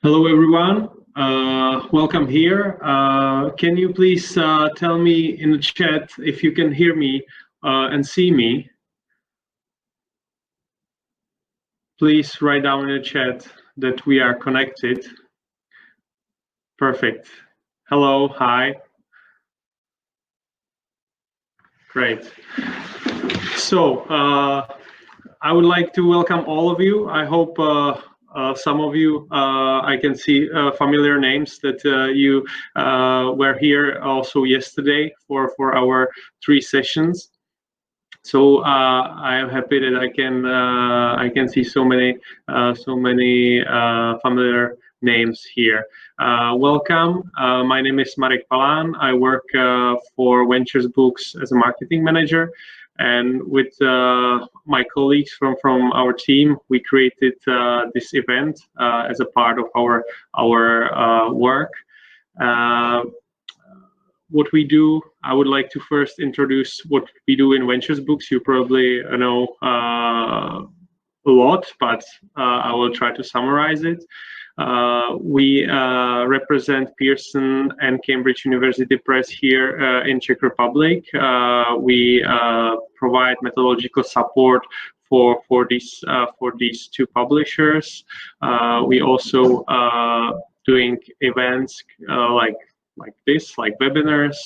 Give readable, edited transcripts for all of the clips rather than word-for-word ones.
Hello, everyone. Welcome here. Can you please tell me in the chat if you can hear me and see me? Please write down in the chat that we are connected. Perfect. Hello, hi. Great. So I would like to welcome all of you. I hope some of you, I can see familiar names that you were here also yesterday for our 3 sessions. So I am happy that I can see so many familiar names here. Welcome. My name is Marek Palan. I work for Ventures Books as a marketing manager. And with my colleagues from our team, we created this event as a part of our work. What we do, I would like to first introduce what we do in Ventures Books. You probably know a lot, but I will try to summarize it. We represent Pearson and Cambridge University Press here in Czech Republic. We provide methodological support for these 2 publishers. We also doing events like this, like webinars,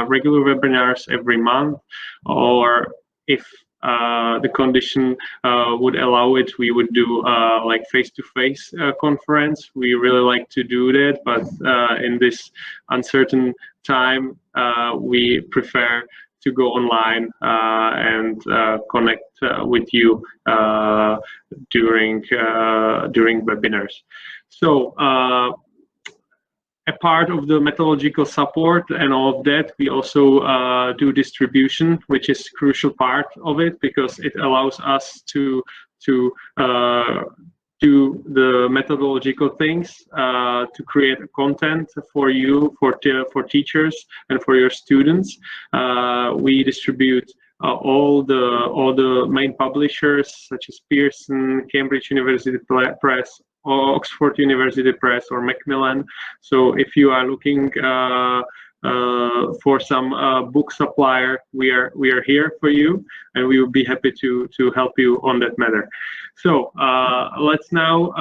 regular webinars every month, or if the condition would allow it, we would do like face-to-face conference. We really like to do that, but in this uncertain time, we prefer to go online and connect with you during webinars. So a part of the methodological support and all of that, we also do distribution, which is a crucial part of it because it allows us to do the methodological things, to create content for you, for teachers and for your students. We distribute all the main publishers such as Pearson, Cambridge University Press, or Oxford University Press, or Macmillan. So if you are looking for some book supplier, we are here for you, and we will be happy to help you on that matter. So let's now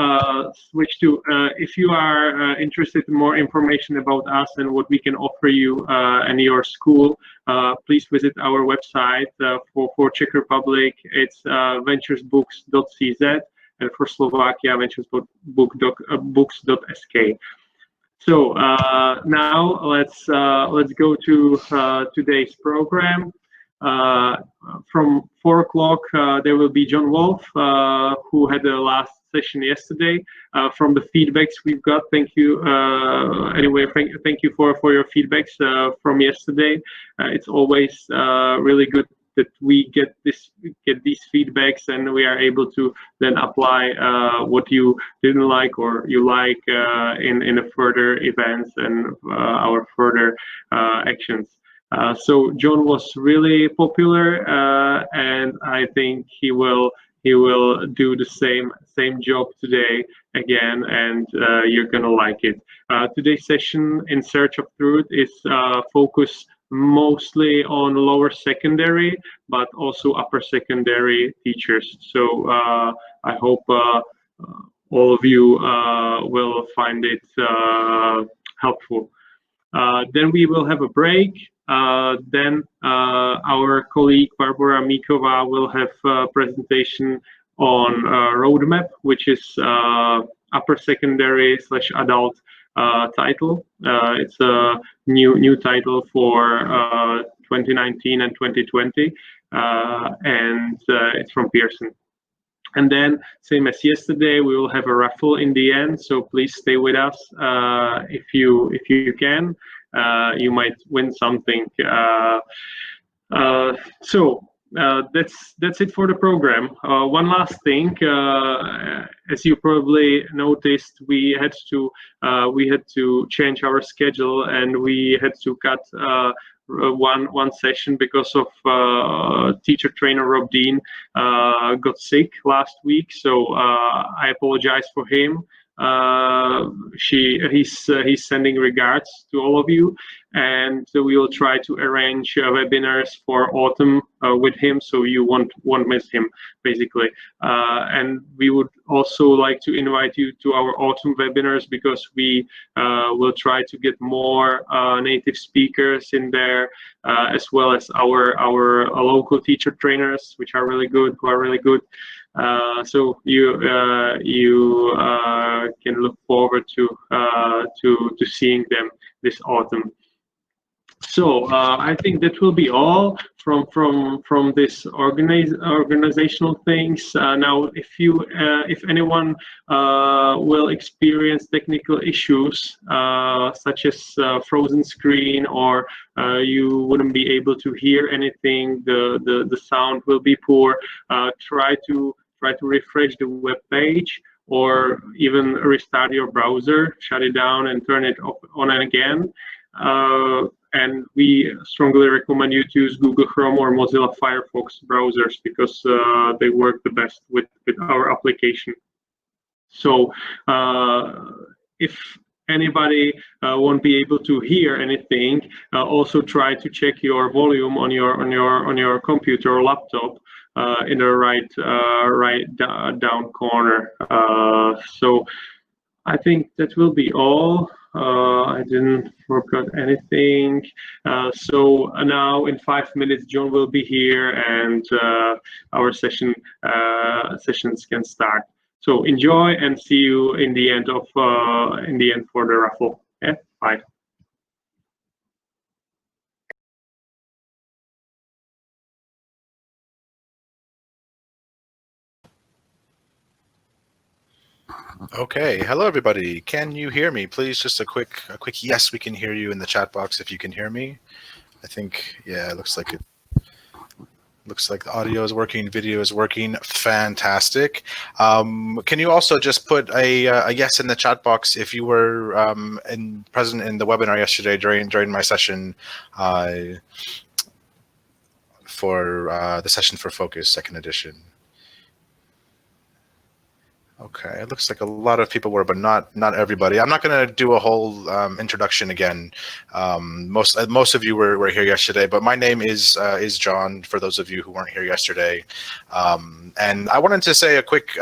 switch to if you are interested in more information about us and what we can offer you and your school, please visit our website. For Czech Republic, it's venturesbooks.cz, and for Slovakia, venturesbooks.sk. So now let's go to today's program. From 4 o'clock, there will be John Wolf, who had the last session yesterday. From the feedbacks we've got, thank you. Anyway, thank you for your feedbacks from yesterday. It's always really good that we get these feedbacks, and we are able to then apply what you didn't like or you like in the further events and our further actions. So John was really popular, and I think he will do the same job today again, and you're gonna like it. Today's session, In Search of Truth, is focused mostly on lower secondary, but also upper secondary teachers. So I hope all of you will find it helpful. Then we will have a break. Then our colleague Barbara Mikova will have a presentation on roadmap, which is upper secondary / adult title. It's a new title for 2019 and 2020, and it's from Pearson. And then, same as yesterday, we will have a raffle in the end. So please stay with us if you can. You might win something. That's it for the program. One last thing, as you probably noticed, we had to change our schedule, and we had to cut one session because of teacher trainer Rob Dean got sick last week. So I apologize for him. he's sending regards to all of you, and we will try to arrange webinars for autumn with him, so you won't miss him basically. And we would also like to invite you to our autumn webinars, because we will try to get more native speakers in there, as well as our local teacher trainers, which are really good, who are really good. So you can look forward to seeing them this autumn. So I think that will be all from this organizational things. Now, if anyone will experience technical issues such as frozen screen, or you wouldn't be able to hear anything, the sound will be poor, try to refresh the web page, or even restart your browser, shut it down and turn it off on again. And we strongly recommend you to use Google Chrome or Mozilla Firefox browsers, because they work the best with our application. So if anybody won't be able to hear anything, also try to check your volume on your computer or laptop in the right down corner. So I think that will be all. I didn't forget anything. So now in 5 minutes, John will be here, and our sessions can start. So enjoy, and see you in the end for the raffle. Yeah, bye. Okay, hello everybody. Can you hear me? Please, just a quick yes, we can hear you in the chat box if you can hear me. I think, yeah, it looks like the audio is working, video is working. Fantastic. Can you also just put a yes in the chat box if you were present in the webinar yesterday during my session for the session for Focus, second edition? Okay, it looks like a lot of people were, but not everybody. I'm not going to do a whole introduction again. Most of you were here yesterday, but my name is John, for those of you who weren't here yesterday. And I wanted to say a quick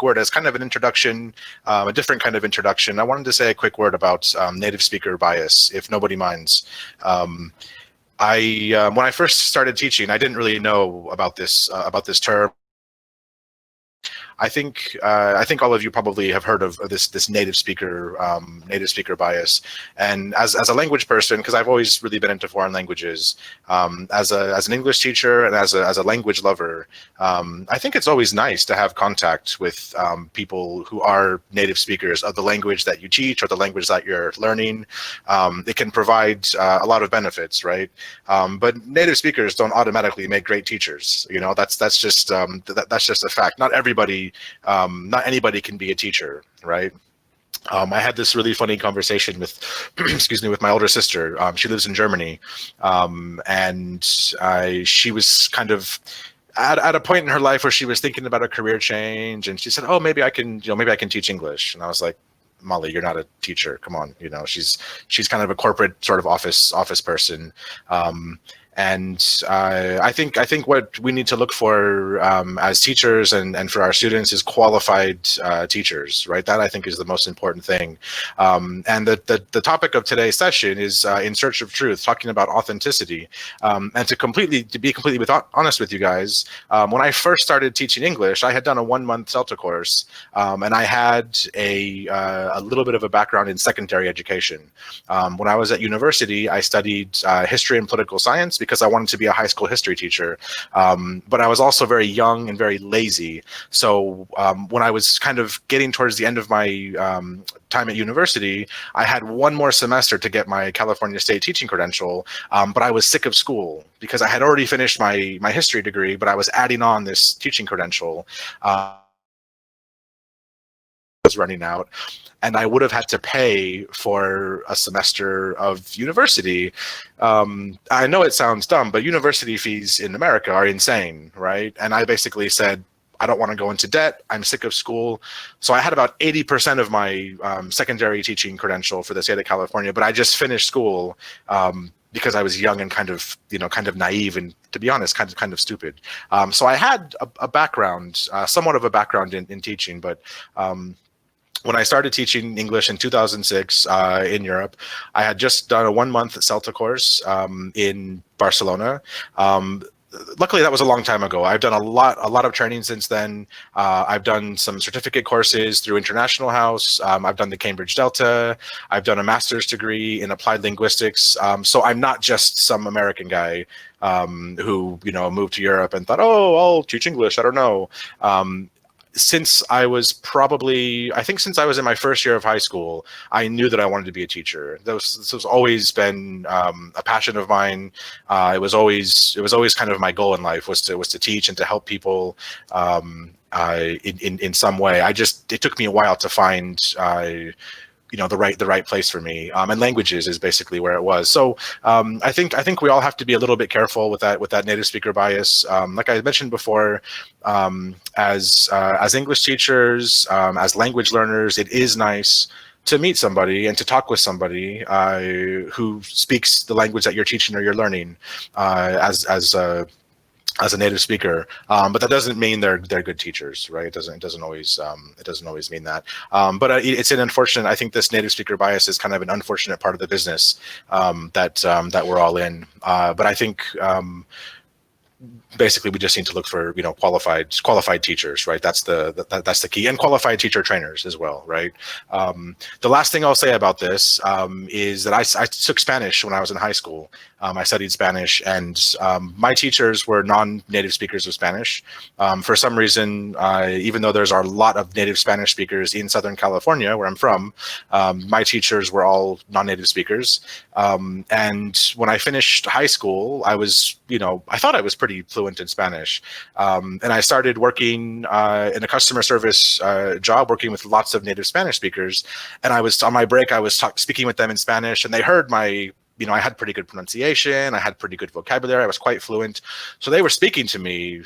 word as kind of an introduction, a different kind of introduction. I wanted to say a quick word about native speaker bias, if nobody minds. When I first started teaching, I didn't really know about this term. I think all of you probably have heard of this native speaker bias. And as a language person, because I've always really been into foreign languages, as an English teacher and as a language lover, I think it's always nice to have contact with people who are native speakers of the language that you teach or the language that you're learning. It can provide a lot of benefits, right? But native speakers don't automatically make great teachers. You know, that's just a fact. Not anybody can be a teacher, right? I had this really funny conversation with, excuse me, with my older sister. She lives in Germany, and she was kind of at a point in her life where she was thinking about a career change, and she said, "Oh, maybe I can teach English." And I was like, "Molly, you're not a teacher. Come on." You know, she's kind of a corporate sort of office person. And I think what we need to look for as teachers and for our students is qualified teachers, right? That I think is the most important thing. And the topic of today's session is In Search of Truth, talking about authenticity. And to be completely honest with you guys, when I first started teaching English, I had done a 1-month CELTA course, and I had a little bit of a background in secondary education. When I was at university, I studied history and political science, because I wanted to be a high school history teacher. But I was also very young and very lazy. So when I was kind of getting towards the end of my time at university, I had 1 more semester to get my California State teaching credential, but I was sick of school because I had already finished my history degree, but I was adding on this teaching credential. Was running out, and I would have had to pay for a semester of university. I know it sounds dumb, but university fees in America are insane, right? And I basically said, I don't want to go into debt. I'm sick of school. So I had about 80% of my secondary teaching credential for the state of California, but I just finished school because I was young and kind of naive, and to be honest, kind of stupid. So I had a background, somewhat of a background in teaching, but when I started teaching English in 2006 in Europe, I had just done a 1-month CELTA course in Barcelona. Luckily, that was a long time ago. I've done a lot of training since then. I've done some certificate courses through International House. I've done the Cambridge Delta. I've done a master's degree in applied linguistics. So I'm not just some American guy who moved to Europe and thought, oh, I'll teach English. I don't know. Since I was since I was in my first year of high school, I knew that I wanted to be a teacher. This has always been a passion of mine. It was always kind of my goal in life was to teach and to help people in some way. It took me a while to find the right place for me, and languages is basically where it was. So I think we all have to be a little bit careful with that native speaker bias. Like I mentioned before, as English teachers, as language learners, it is nice to meet somebody and to talk with somebody who speaks the language that you're teaching or you're learning as a native speaker, but that doesn't mean they're good teachers, right? It doesn't always mean that. But it's an unfortunate. I think this native speaker bias is kind of an unfortunate part of the business that we're all in. But I think basically we just need to look for qualified teachers, right? That's the key, and qualified teacher trainers as well, right? The last thing I'll say about this is that I took Spanish when I was in high school. I studied Spanish, and my teachers were non-native speakers of Spanish. For some reason, even though there's a lot of native Spanish speakers in Southern California, where I'm from, my teachers were all non-native speakers. And when I finished high school, I thought I was pretty fluent in Spanish. And I started working in a customer service job, working with lots of native Spanish speakers. And I was on my break, I was speaking with them in Spanish, and they heard I had pretty good pronunciation. I had pretty good vocabulary. I was quite fluent. So they were speaking to me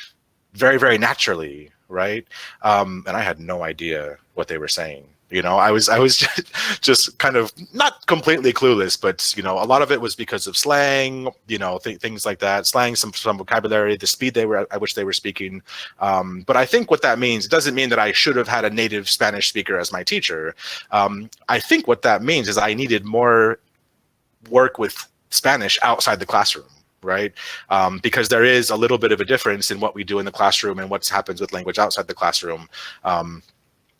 very, very naturally, right? And I had no idea what they were saying. I was just kind of not completely clueless, but a lot of it was because of slang, things like that, slang, some vocabulary, the speed at which they were speaking. But I think what that means, it doesn't mean that I should have had a native Spanish speaker as my teacher. I think what that means is I needed more work with Spanish outside the classroom, right? Because there is a little bit of a difference in what we do in the classroom and what happens with language outside the classroom.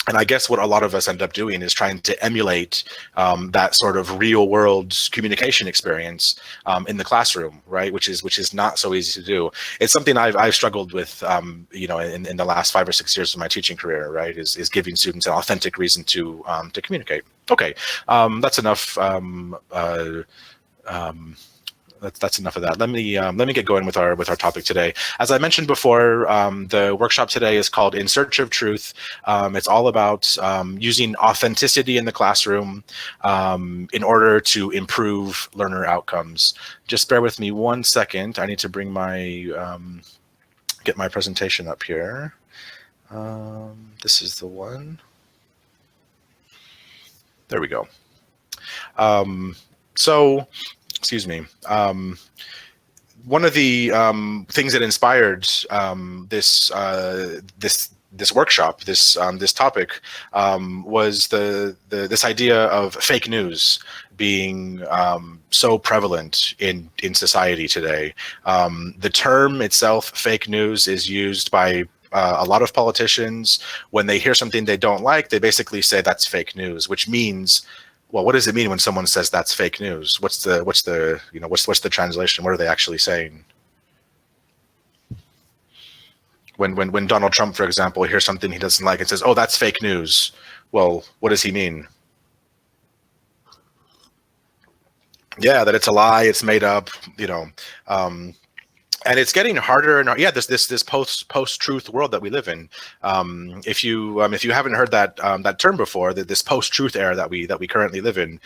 And I guess what a lot of us end up doing is trying to emulate that sort of real world communication experience in the classroom, right? Which is not so easy to do. It's something I've struggled with, in the last 5 or 6 years of my teaching career, right? Is giving students an authentic reason to communicate. Okay, that's enough. That's enough of that. Let me get going with our topic today. As I mentioned before, the workshop today is called In Search of Truth. It's all about using authenticity in the classroom in order to improve learner outcomes. Just bear with me 1 second. I need to bring get my presentation up here. This is the one. There we go. So, excuse me. One of the things that inspired this workshop, this topic, was this idea of fake news being so prevalent in society today. The term itself, fake news, is used by a lot of politicians. When they hear something they don't like, they basically say that's fake news, which means, well, what does it mean when someone says that's fake news? What's the translation? What are they actually saying? When Donald Trump, for example, hears something he doesn't like and says, "Oh, that's fake news." Well, what does he mean? Yeah, that it's a lie, it's made up, and it's getting harder and this post-truth world that we live in. If you haven't heard that term before, this post-truth era that we currently live in,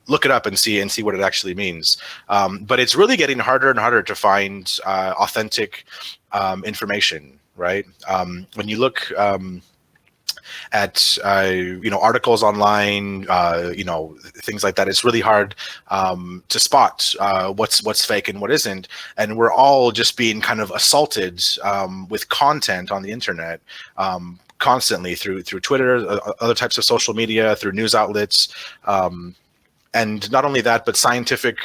look it up and see what it actually means. But it's really getting harder and harder to find authentic information. right? When you look at articles online, things like that, it's really hard to spot what's fake and what isn't, and we're all just being kind of assaulted with content on the internet. Constantly through Twitter, other types of social media, through news outlets. And not only that, but scientific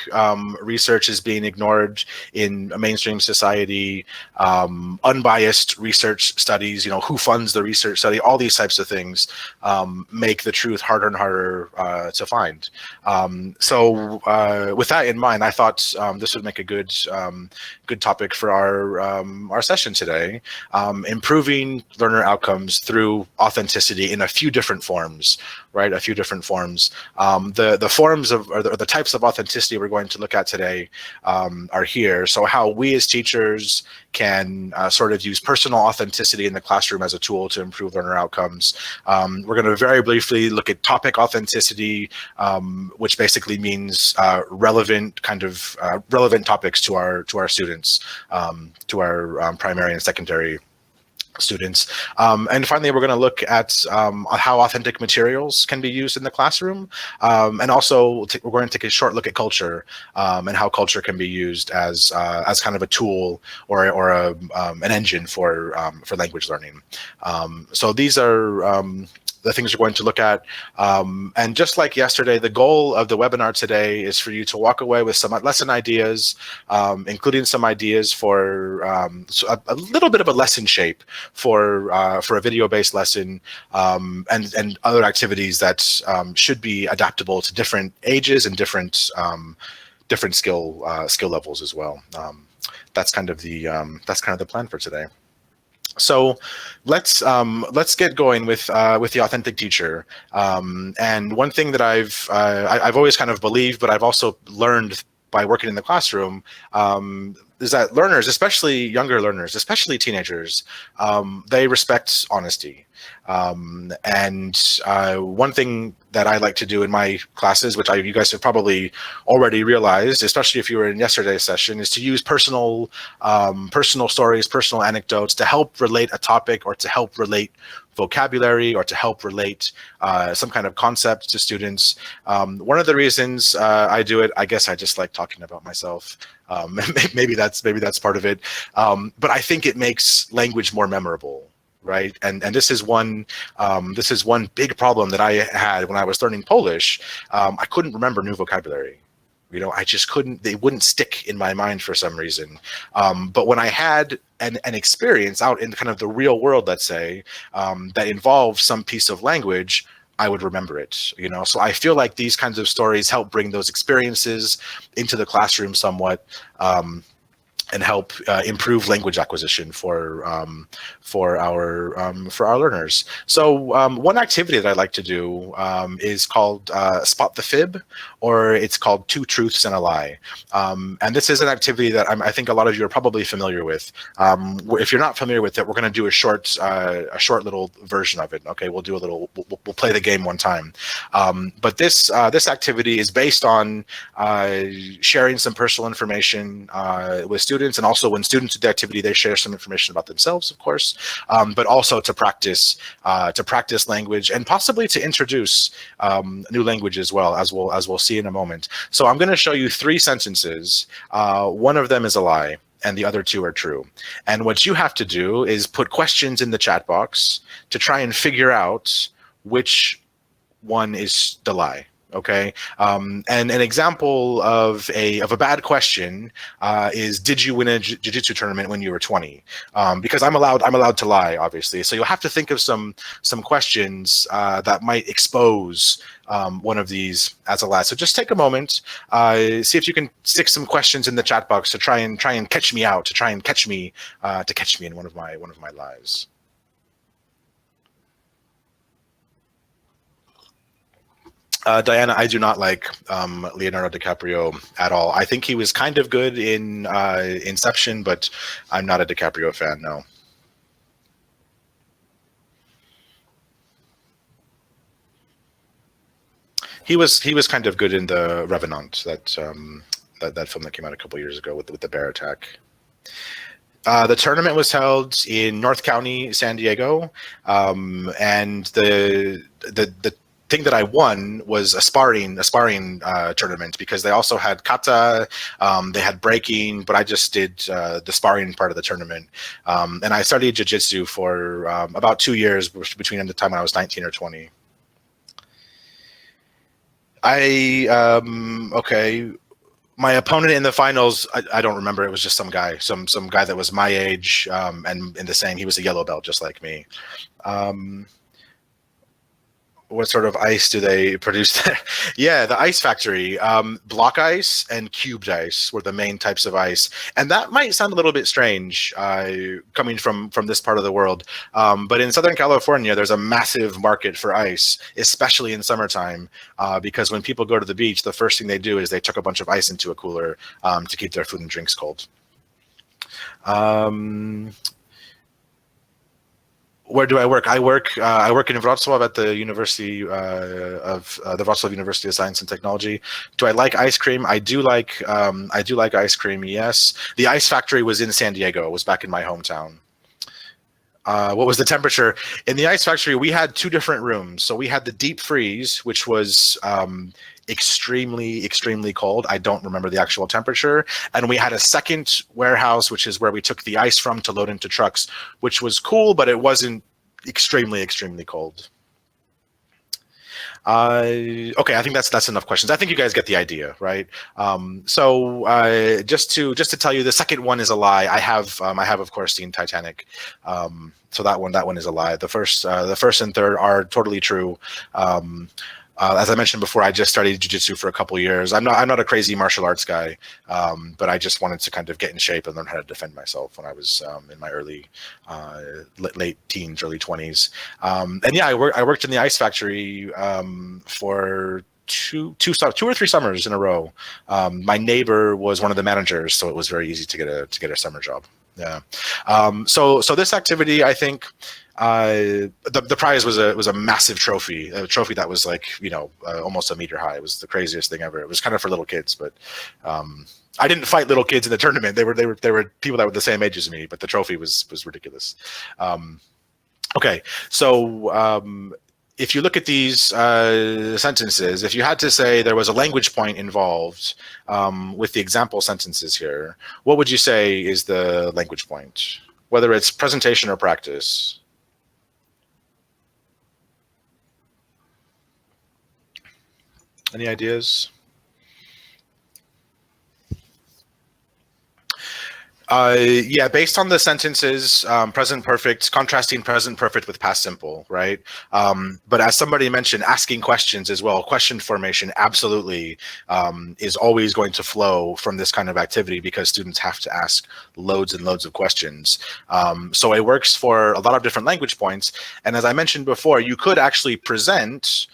research is being ignored in a mainstream society. Unbiased research studies, who funds the research study, all these types of things make the truth harder and harder to find. So with that in mind, I thought this would make a good topic for our session today. Improving learner outcomes through authenticity in a few different forms, right? A few different forms. The forms or the types of authenticity we're going to look at today are here. So how we as teachers can sort of use personal authenticity in the classroom as a tool to improve learner outcomes. We're going to very briefly look at topic authenticity, which basically means relevant topics to our students, to our primary and secondary students. And finally, we're going to look at how authentic materials can be used in the classroom. And also, we're going to take a short look at culture and how culture can be used as kind of a tool or an engine for language learning. So these are the things we're going to look at. And just like yesterday, the goal of the webinar today is for you to walk away with some lesson ideas, including some ideas for a little bit of a lesson shape for a video-based lesson, and other activities that should be adaptable to different ages and different skill levels as well. That's kind of the plan for today. So let's get going with the authentic teacher. And one thing that I've always kind of believed, but I've also learned by working in the classroom, is that learners, especially younger learners, especially teenagers, they respect honesty. And one thing that I like to do in my classes, which you guys have probably already realized, especially if you were in yesterday's session, is to use personal stories, personal anecdotes to help relate a topic or to help relate vocabulary or to help relate some kind of concept to students. One of the reasons I do it, I guess I just like talking about myself. Maybe that's part of it. But I think it makes language more memorable. Right, and this is one big problem that I had when I was learning Polish. I couldn't remember new vocabulary. I just couldn't. They wouldn't stick in my mind for some reason. But when I had an experience out in kind of the real world, let's say, that involved some piece of language, I would remember it. So I feel like these kinds of stories help bring those experiences into the classroom somewhat. And help improve language acquisition for our learners. So one activity that I like to do is called Spot the Fib, or it's called Two Truths and a Lie. And this is an activity that I think a lot of you are probably familiar with. If you're not familiar with it, we're going to do a short little version of it. Okay, we'll play the game one time. But this activity is based on sharing some personal information with students, and also when students do the activity, they share some information about themselves, of course, but also to practice language and possibly to introduce new language as well, as we'll see in a moment. So I'm going to show you 3 sentences. One of them is a lie, and the other 2 are true. And what you have to do is put questions in the chat box to try and figure out which one is the lie. Okay, and an example of a bad question is, did you win a jiu-jitsu tournament when you were 20? Because I'm allowed to lie, obviously. So you'll have to think of some questions that might expose one of these as a lie. So just take a moment, see if you can stick some questions in the chat box to try and catch me out, to try and catch me in one of my lies. Diana, I do not like Leonardo DiCaprio at all. I think he was kind of good in Inception, but I'm not a DiCaprio fan, no. He was kind of good in The Revenant, that film that came out a couple years ago with the bear attack. The tournament was held in North County, San Diego, and the thing that I won was a sparring tournament, because they also had kata, they had breaking, but I just did the sparring part of the tournament. And I studied jiu-jitsu for about 2 years between the time when I was 19 or 20. Okay. My opponent in the finals, I don't remember. It was just some guy, some guy that was my age, and in the same, he was a yellow belt just like me. What sort of ice do they produce there? Yeah, the ice factory. Block ice and cubed ice were the main types of ice, and that might sound a little bit strange coming from this part of the world. But in Southern California, there's a massive market for ice, especially in summertime, because when people go to the beach, the first thing they do is they chuck a bunch of ice into a cooler to keep their food and drinks cold. Where do I work? I work in Wrocław at the University the Wrocław University of Science and Technology. Do I like ice cream? I do like ice cream. Yes. The ice factory was in San Diego. It was back in my hometown. What was the temperature in the ice factory? We had 2 different rooms. So we had the deep freeze, which was extremely cold. I don't remember the actual temperature. And we had a second warehouse, which is where we took the ice from to load into trucks, which was cool, but it wasn't extremely cold. Okay, I think that's enough questions. I think you guys get the idea, right? So just to tell you, the second one is a lie. I have of course seen Titanic. So that one is a lie. The first and third are totally true. As I mentioned before, I just studied jiu-jitsu for a couple of years. I'm not a crazy martial arts guy, but I just wanted to kind of get in shape and learn how to defend myself when I was in my late teens, early 20s. And yeah, I worked in the ice factory for two or three summers in a row. My neighbor was one of the managers, so it was very easy to get a summer job. Yeah. So this activity, I think. The prize was a massive trophy, a trophy that was like, almost a meter high. It was the craziest thing ever. It was kind of for little kids, but I didn't fight little kids in the tournament. They were people that were the same age as me, but the trophy was ridiculous. Okay, so if you look at these sentences, if you had to say there was a language point involved with the example sentences here, what would you say is the language point? Whether it's presentation or practice? Any ideas? Yeah, based on the sentences, present perfect, contrasting present perfect with past simple, right? But as somebody mentioned, asking questions as well, question formation absolutely is always going to flow from this kind of activity because students have to ask loads and loads of questions. So it works for a lot of different language points. And as I mentioned before, you could actually present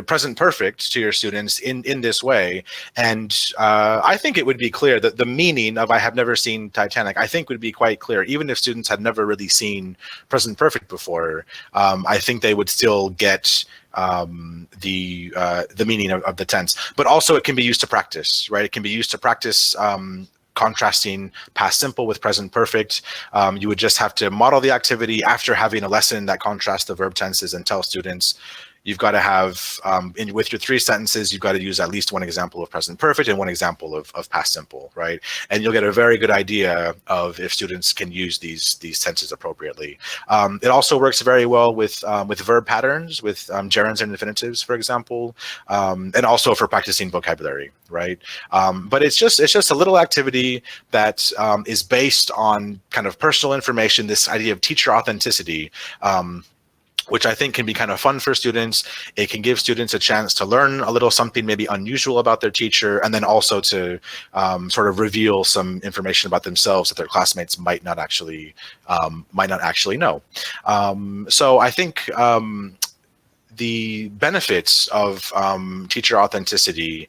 present perfect to your students in this way, and I think it would be clear that the meaning of "I have never seen Titanic" I think would be quite clear, even if students had never really seen present perfect before. I think they would still get the meaning of the tense, but also it can be used to practice, right? It can be used to practice contrasting past simple with present perfect. You would just have to model the activity after having a lesson that contrasts the verb tenses and tell students, you've got to have, with your 3 sentences, you've got to use at least one example of present perfect and one example of past simple, right? And you'll get a very good idea of if students can use these tenses appropriately. It also works very well with verb patterns, with gerunds and infinitives, for example, and also for practicing vocabulary, right? But it's just a little activity that is based on kind of personal information, this idea of teacher authenticity, which I think can be kind of fun for students. It can give students a chance to learn a little something maybe unusual about their teacher, and then also to sort of reveal some information about themselves that their classmates might not actually know. So I think the benefits of teacher authenticity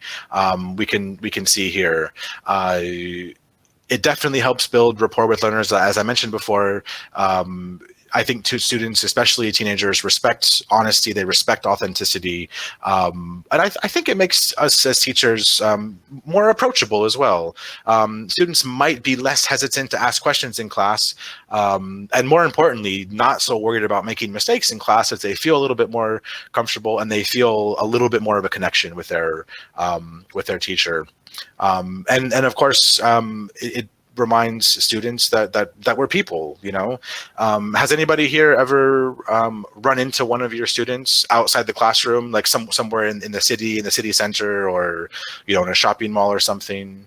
we can see here. It definitely helps build rapport with learners. As I mentioned before, I think students, especially teenagers, respect honesty. They respect authenticity, and I think it makes us as teachers more approachable as well. Students might be less hesitant to ask questions in class, and more importantly, not so worried about making mistakes in class, as they feel a little bit more comfortable and they feel a little bit more of a connection with their teacher. And of course, it reminds students that we're people, you know. Has anybody here ever run into one of your students outside the classroom, like somewhere in the city center, or, you know, in a shopping mall or something?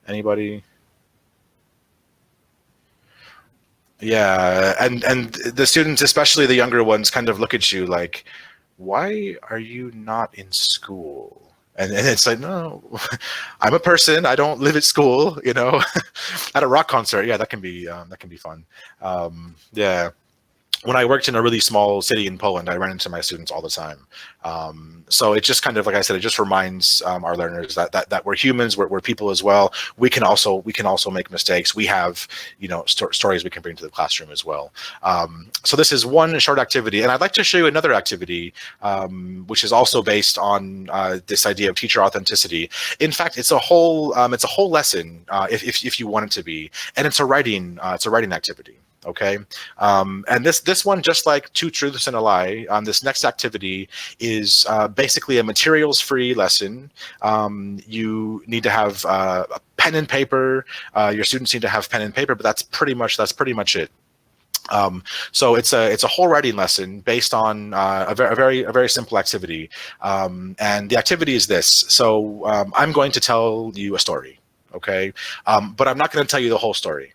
Anybody? Yeah, and the students, especially the younger ones, kind of look at you like, why are you not in school? And it's like, no, I'm a person. I don't live at school, you know. At a rock concert, yeah, that can be fun. Yeah. When I worked in a really small city in Poland, I ran into my students all the time. So it just kind of, like I said, it just reminds our learners that we're humans, we're people as well. We can also make mistakes. We have, you know, stories we can bring to the classroom as well. So this is one short activity, and I'd like to show you another activity, which is also based on this idea of teacher authenticity. In fact, it's a whole lesson, if you want it to be, and it's a writing activity. Okay, and this one, just like Two Truths and a Lie, this next activity is basically a materials-free lesson. You need to have a pen and paper. Your students need to have pen and paper, but that's pretty much it. So it's a whole writing lesson based on a very simple activity, and the activity is this. So I'm going to tell you a story, okay, but I'm not going to tell you the whole story.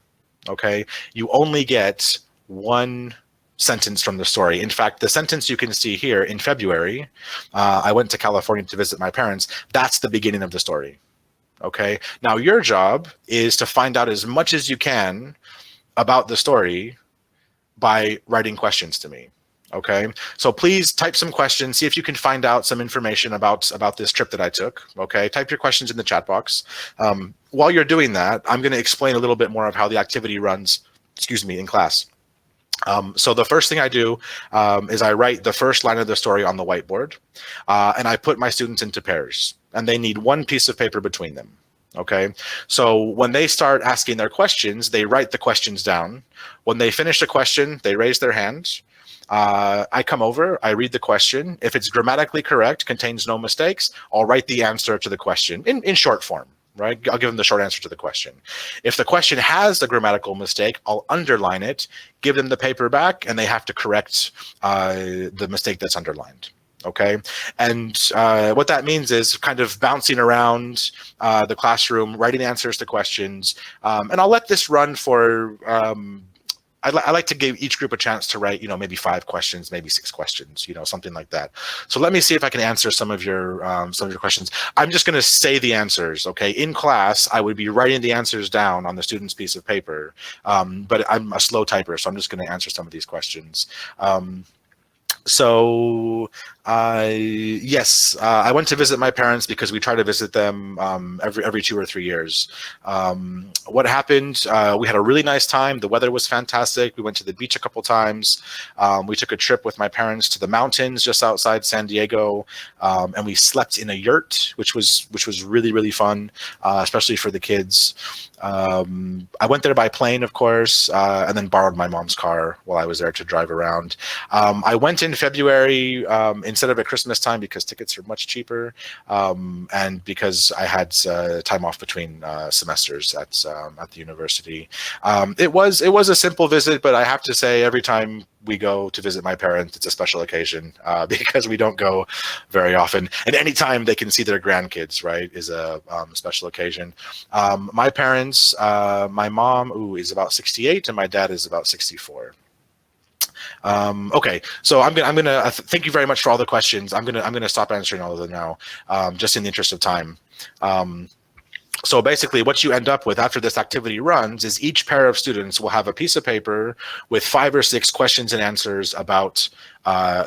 Okay, you only get one sentence from the story. In fact, the sentence you can see here, in February, I went to California to visit my parents. That's the beginning of the story. Okay, now your job is to find out as much as you can about the story by writing questions to me. Okay, so please type some questions, see if you can find out some information about this trip that I took. Okay, type your questions in the chat box. While you're doing that, I'm going to explain a little bit more of how the activity runs, in class. So the first thing I do is I write the first line of the story on the whiteboard, and I put my students into pairs, and they need one piece of paper between them. Okay, so when they start asking their questions, they write the questions down. When they finish a question, they raise their hand. I come over, I read the question. If it's grammatically correct, contains no mistakes, I'll write the answer to the question in short form, right? I'll give them the short answer to the question. If the question has a grammatical mistake, I'll underline it, give them the paper back, and they have to correct the mistake that's underlined. Okay, and what that means is kind of bouncing around the classroom, writing answers to questions, and I'll let this run for I like to give each group a chance to write, you know, maybe 5 questions, maybe 6 questions, you know, something like that. So let me see if I can answer some of your questions. I'm just going to say the answers. Okay, in class, I would be writing the answers down on the student's piece of paper, but I'm a slow typer, so I'm just going to answer some of these questions. So yes, I went to visit my parents because we try to visit them every 2 or 3 years. What happened? We had a really nice time. The weather was fantastic. We went to the beach a couple times. We took a trip with my parents to the mountains just outside San Diego, and we slept in a yurt, which was really fun, especially for the kids. I went there by plane, of course, and then borrowed my mom's car while I was there to drive around. I went in February instead of at Christmas time because tickets are much cheaper, and because I had time off between semesters at the university. It was a simple visit, but I have to say, every time we go to visit my parents, it's a special occasion because we don't go very often. And anytime they can see their grandkids, right, is a special occasion. My parents, my mom, is about 68, and my dad is about 64. Okay, so I'm gonna thank you very much for all the questions. I'm gonna stop answering all of them now, just in the interest of time. So basically what you end up with after this activity runs is each pair of students will have a piece of paper with 5 or 6 questions and answers about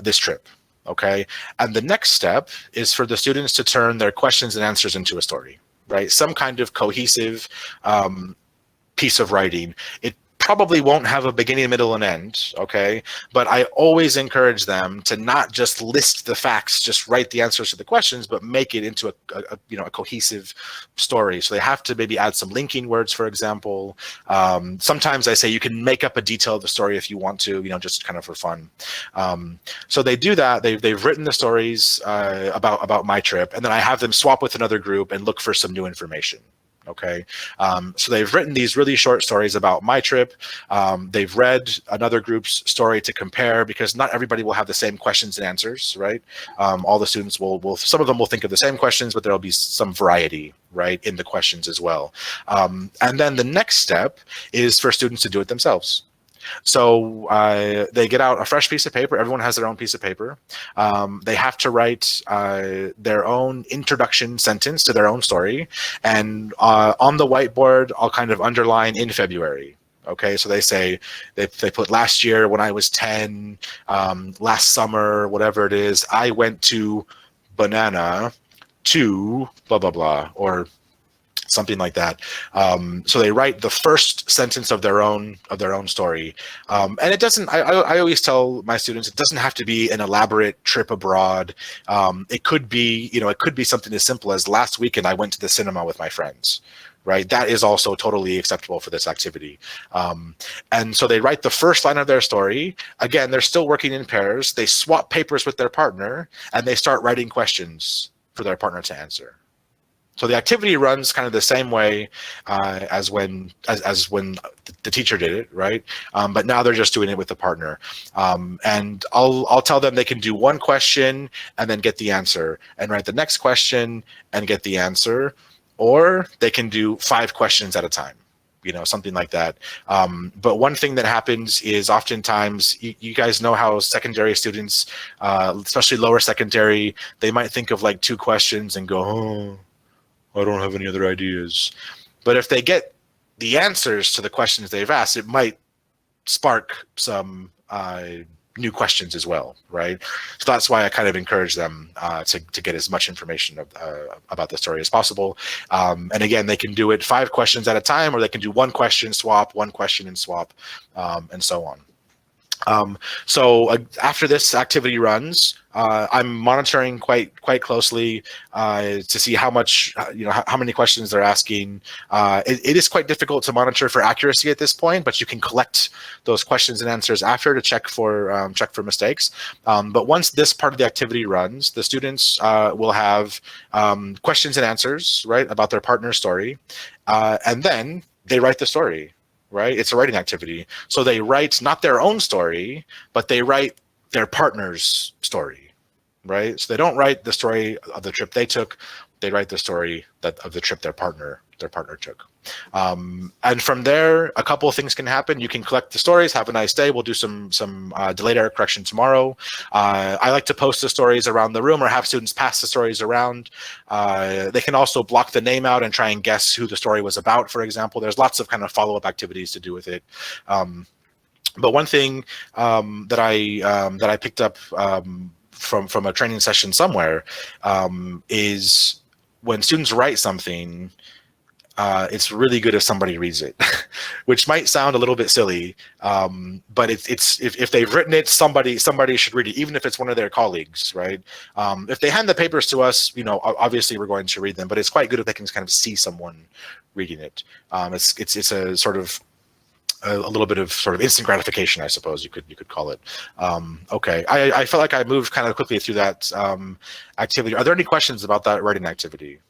this trip. Okay, and the next step is for the students to turn their questions and answers into a story, right? Some kind of cohesive piece of writing. It probably won't have a beginning, middle, and end, okay? But I always encourage them to not just list the facts, just write the answers to the questions, but make it into a cohesive story. So they have to maybe add some linking words, for example. Sometimes I say you can make up a detail of the story if you want to, just kind of for fun. So they do that. They've written the stories about my trip, and then I have them swap with another group and look for some new information. Okay, so they've written these really short stories about my trip. They've read another group's story to compare, because not everybody will have the same questions and answers, right? All the students will some of them will think of the same questions, but there'll be some variety, right, in the questions as well. And then the next step is for students to do it themselves. So they get out a fresh piece of paper. Everyone has their own piece of paper. They have to write their own introduction sentence to their own story. And on the whiteboard, I'll kind of underline in February. Okay, so they say, they put last year when I was 10, last summer, whatever it is, I went to banana to blah, blah, blah, or something like that. So they write the first sentence of their own story, and it doesn't. I always tell my students, it doesn't have to be an elaborate trip abroad. It could be, it could be something as simple as last weekend I went to the cinema with my friends. Right, that is also totally acceptable for this activity. And so they write the first line of their story. Again, they're still working in pairs. They swap papers with their partner, and they start writing questions for their partner to answer. So the activity runs kind of the same way as when the teacher did it, right? But now they're just doing it with the partner. And I'll tell them they can do one question and then get the answer, and write the next question and get the answer, or they can do 5 questions at a time. Something like that. But one thing that happens is oftentimes, you guys know how secondary students, especially lower secondary, they might think of like 2 questions and go, oh, I don't have any other ideas. But if they get the answers to the questions they've asked, it might spark some new questions as well, right? So that's why I kind of encourage them to get as much information about the story as possible. And again, they can do it 5 questions at a time, or they can do 1 question, swap, 1 question and swap, and so on. So after this activity runs, I'm monitoring quite closely to see how much, how many questions they're asking. It is quite difficult to monitor for accuracy at this point, but you can collect those questions and answers after to check for mistakes. But once this part of the activity runs, the students will have questions and answers, right, about their partner's story, and then they write the story. Right? It's a writing activity. So they write not their own story, but they write their partner's story, right? So they don't write the story of the trip they took. They write the story of the trip their partner took. And from there, a couple of things can happen. You can collect the stories, have a nice day. We'll do some delayed error correction tomorrow. I like to post the stories around the room, or have students pass the stories around. They can also block the name out and try and guess who the story was about, for example. There's lots of kind of follow-up activities to do with it. But one thing that I picked up from a training session somewhere is when students write something, it's really good if somebody reads it, which might sound a little bit silly, but if they've written it, somebody should read it, even if it's one of their colleagues, right? If they hand the papers to us, obviously we're going to read them, but it's quite good if they can kind of see someone reading it. It's a sort of a little bit of sort of instant gratification, I suppose you could call it. Okay, I felt like I moved kind of quickly through that activity. Are there any questions about that writing activity?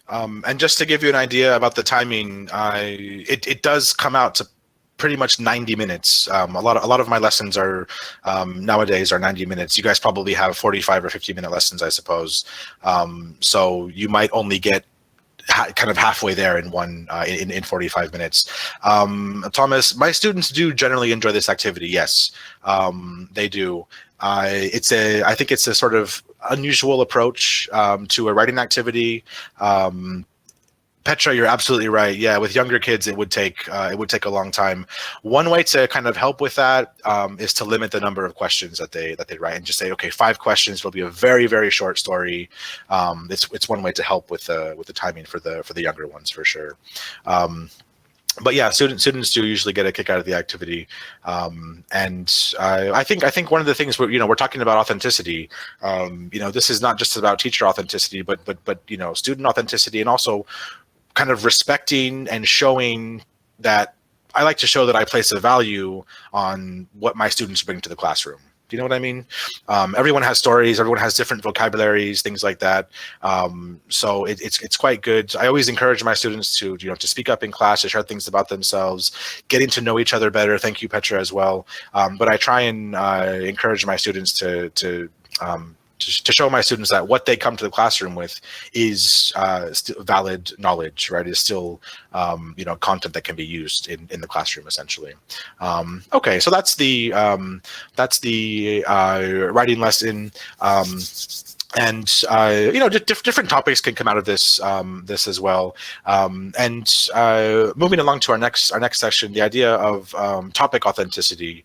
And just to give you an idea about the timing, it does come out to pretty much 90 minutes. A lot of my lessons are nowadays are 90 minutes. You guys probably have 45 or 50-minute lessons, I suppose. So you might only get kind of halfway there in 45 minutes. Thomas, my students do generally enjoy this activity. Yes, they do. I think it's a sort of unusual approach to a writing activity. Petra, you're absolutely right. Yeah, with younger kids, it would take a long time. One way to kind of help with that is to limit the number of questions that they write, and just say, okay, 5 questions will be a very, very short story. It's one way to help with the timing for the younger ones for sure. But yeah, students do usually get a kick out of the activity, and I think one of the things we're talking about authenticity. This is not just about teacher authenticity, but student authenticity, and also kind of respecting and showing that I like to show that I place a value on what my students bring to the classroom. Do you know what I mean? Everyone has stories. Everyone has different vocabularies, things like that. So it's quite good. I always encourage my students to speak up in class, to share things about themselves, getting to know each other better. Thank you, Petra, as well. But I try and encourage my students to show my students that what they come to the classroom with is still valid knowledge, right? Is still content that can be used in the classroom, essentially. Okay, so that's the writing lesson. And different topics can come out of this as well. And moving along to our next section, the idea of topic authenticity,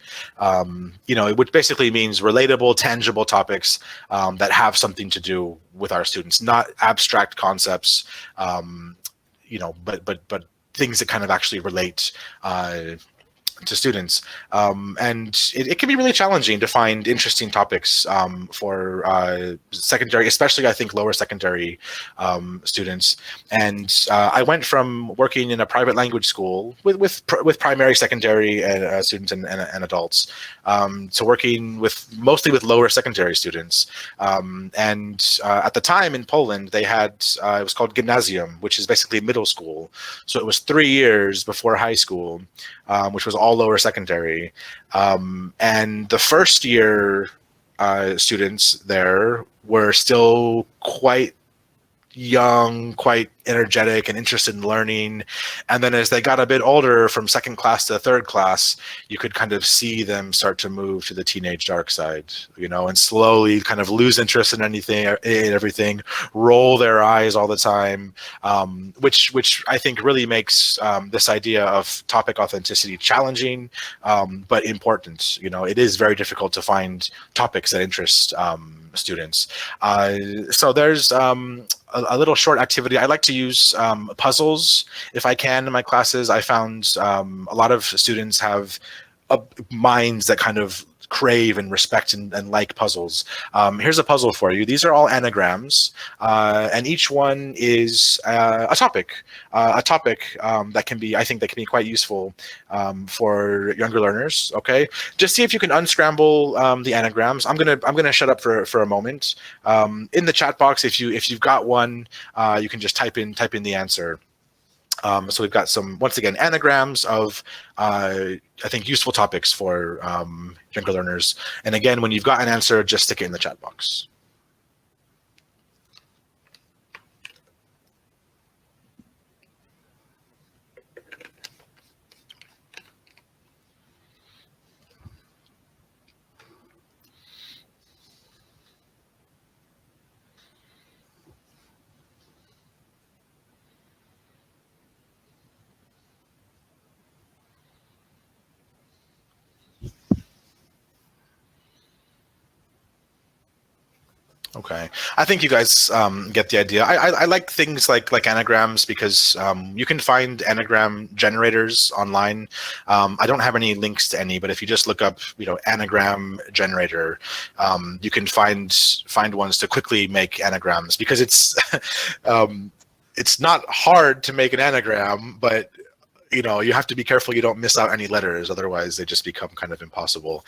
which basically means relatable, tangible topics that have something to do with our students, not abstract concepts, but things that kind of actually relate to students. And it can be really challenging to find interesting topics for secondary, especially I think lower secondary students. And I went from working in a private language school with primary, secondary students and adults to working mostly with lower secondary students. And at the time in Poland, they had, it was called gymnasium, which is basically middle school. So it was 3 years before high school, which was all lower secondary. And the first year students there were still quite young, quite energetic and interested in learning. And then as they got a bit older, from second class to third class, you could kind of see them start to move to the teenage dark side, and slowly kind of lose interest in everything, roll their eyes all the time, which I think really makes this idea of topic authenticity challenging, but important. It is very difficult to find topics that interest students. So there's a little short activity. I like to use puzzles if I can in my classes. I found a lot of students have minds that kind of crave and respect and like puzzles. Here's a puzzle for you. These are all anagrams, and each one is a topic that can be, I think, that can be quite useful for younger learners. Okay, just see if you can unscramble the anagrams. I'm gonna shut up for a moment. In the chat box, if you've got one, you can just type in the answer. So we've got some, once again, anagrams of, I think, useful topics for younger learners. And again, when you've got an answer, just stick it in the chat box. Okay, I think you guys get the idea. I like things like anagrams because you can find anagram generators online. I don't have any links to any, but if you just look up, anagram generator, you can find ones to quickly make anagrams, because it's it's not hard to make an anagram, but you have to be careful you don't miss out any letters, otherwise they just become kind of impossible.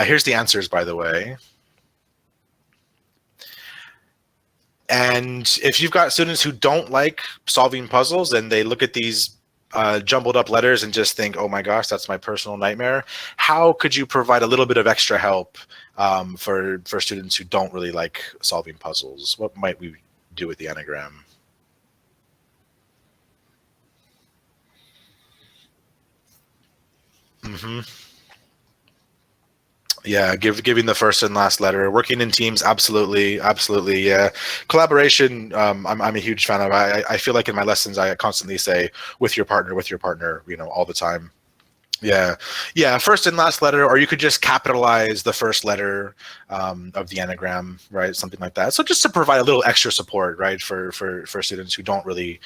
Here's the answers, by the way. And if you've got students who don't like solving puzzles and they look at these jumbled up letters and just think, oh my gosh, that's my personal nightmare, how could you provide a little bit of extra help for students who don't really like solving puzzles? What might we do with the anagram? Yeah, giving the first and last letter, working in teams, absolutely, absolutely, yeah. Collaboration, I'm a huge fan of. I feel like in my lessons I constantly say with your partner, all the time. Yeah, yeah. First and last letter, or you could just capitalize the first letter of the anagram, right? Something like that. So just to provide a little extra support, right, for students who don't really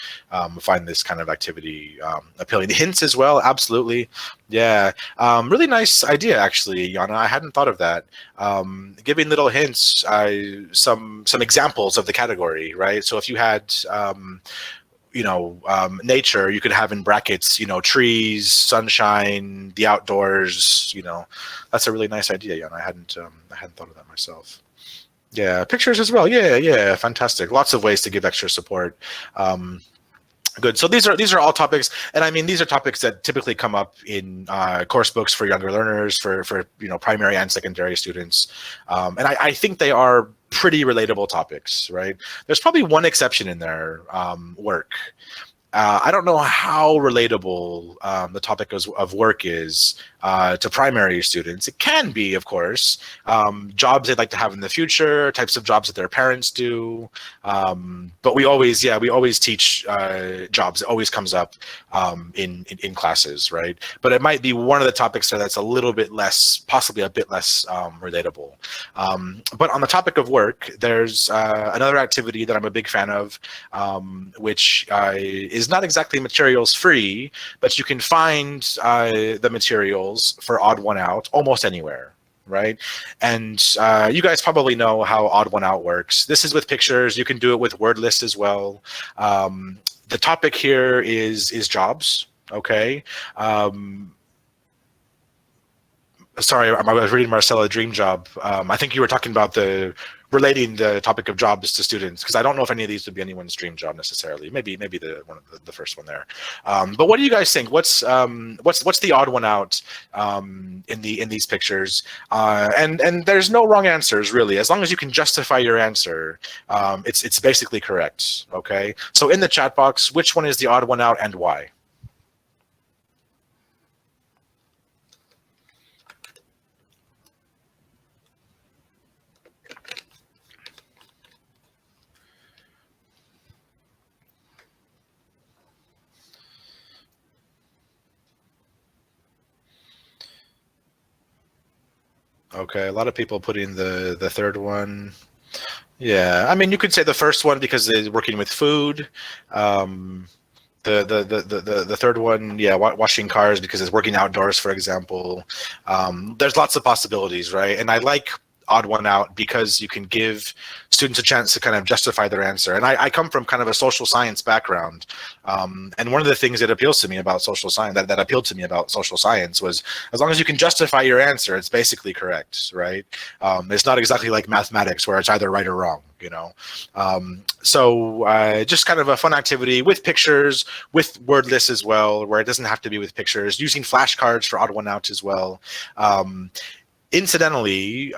find this kind of activity appealing. Hints as well, absolutely. Yeah, really nice idea, actually, Yana. I hadn't thought of that. Giving little hints, some examples of the category, right? So if you had nature, you could have in brackets, trees, sunshine, the outdoors. That's a really nice idea. Yeah, and I hadn't thought of that myself. Yeah, pictures as well. Yeah, yeah, fantastic. Lots of ways to give extra support. Good. So these are all topics, and I mean these are topics that typically come up in course books for younger learners, for primary and secondary students, and I think they are pretty relatable topics, right? There's probably one exception in there, work. I don't know how relatable the topic of work is to primary students. It can be, of course, jobs they'd like to have in the future, types of jobs that their parents do. But we always teach jobs. It always comes up in classes, right? But it might be one of the topics that's a little bit less, possibly a bit less relatable. But on the topic of work, there's another activity that I'm a big fan of, which is not exactly materials free, but you can find the materials for odd one out almost anywhere, right? And you guys probably know how odd one out works. This is with pictures. You can do it with word lists as well. The topic here is jobs. Okay. Sorry, I was reading Marcella Dream Job. I think you were talking about relating the topic of jobs to students, because I don't know if any of these would be anyone's dream job necessarily. Maybe the first one there. But what do you guys think? What's the odd one out in these pictures? And there's no wrong answers really, as long as you can justify your answer. It's basically correct. Okay. So in the chat box, which one is the odd one out and why? Okay, a lot of people putting the third one. Yeah, I mean, you could say the first one because they're working with food. The third one, yeah, washing cars because it's working outdoors, for example. There's lots of possibilities, right? And I like odd one out because you can give students a chance to kind of justify their answer. And I come from kind of a social science background. And one of the things that appeals to me about social science, that appealed to me about social science, was as long as you can justify your answer, it's basically correct, right? It's not exactly like mathematics where it's either right or wrong, So just kind of a fun activity with pictures, with word lists as well, where it doesn't have to be with pictures, using flashcards for odd one out as well. Incidentally,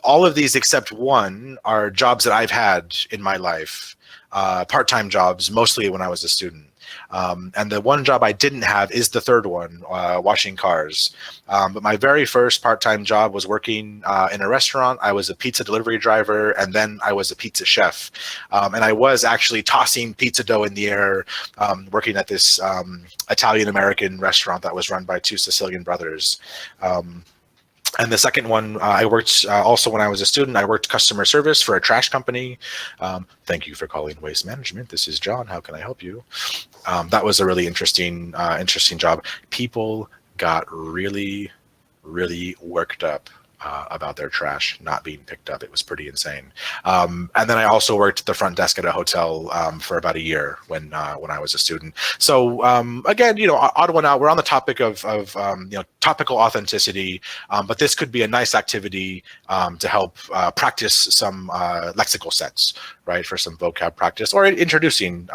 all of these except one are jobs that I've had in my life, part-time jobs, mostly when I was a student. And the one job I didn't have is the third one, washing cars. But my very first part-time job was working in a restaurant. I was a pizza delivery driver, and then I was a pizza chef. And I was actually tossing pizza dough in the air, working at this Italian-American restaurant that was run by two Sicilian brothers. And the second one, I worked also when I was a student, I worked customer service for a trash company. Thank you for calling Waste Management. This is John. How can I help you? That was a really interesting job. People got really, really worked up about their trash not being picked up. It was pretty insane. And then I also worked at the front desk at a hotel for about a year when I was a student. So again, odd one out. We're on the topic of topical authenticity, but this could be a nice activity to help practice some lexical sets, right, for some vocab practice, or introducing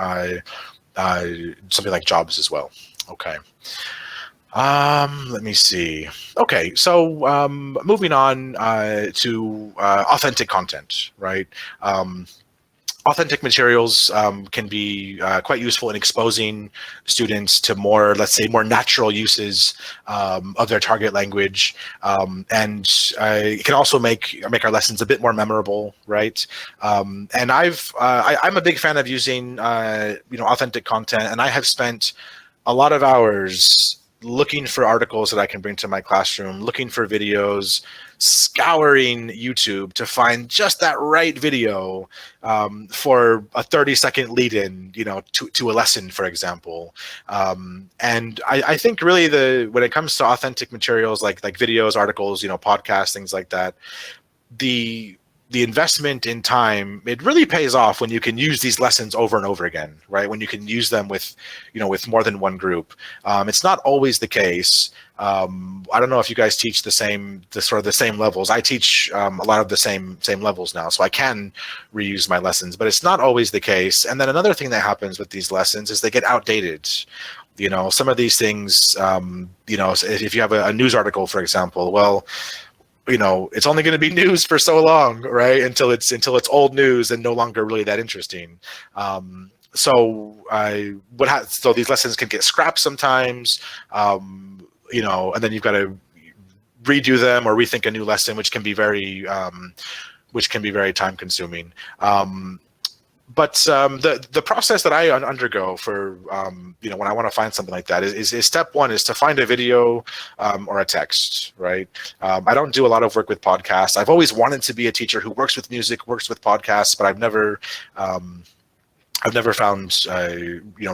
something like jobs as well. Okay. Let me see. Okay, so moving on to authentic content, right? authentic materials can be quite useful in exposing students to more, let's say, more natural uses of their target language, and it can also make our lessons a bit more memorable, right? And I'm a big fan of using authentic content, and I have spent a lot of hours looking for articles that I can bring to my classroom, looking for videos, scouring YouTube to find just that right video for a 30-second lead-in, to a lesson, for example. And I think really when it comes to authentic materials like videos, articles, podcasts, things like that, the investment in time, it really pays off when you can use these lessons over and over again, right? When you can use them with more than one group. It's not always the case. I don't know if you guys teach the same levels. I teach a lot of the same levels now, so I can reuse my lessons, but it's not always the case. And then another thing that happens with these lessons is they get outdated. Some of these things, if you have a news article, for example, well, it's only going to be news for so long, right? Until it's old news and no longer really that interesting. So these lessons can get scrapped sometimes, and then you've got to redo them or rethink a new lesson, which can be very time consuming. But the process that I undergo for when I want to find something like that is step one is to find a video or a text, right? I don't do a lot of work with podcasts. I've always wanted to be a teacher who works with music, works with podcasts, but I've never found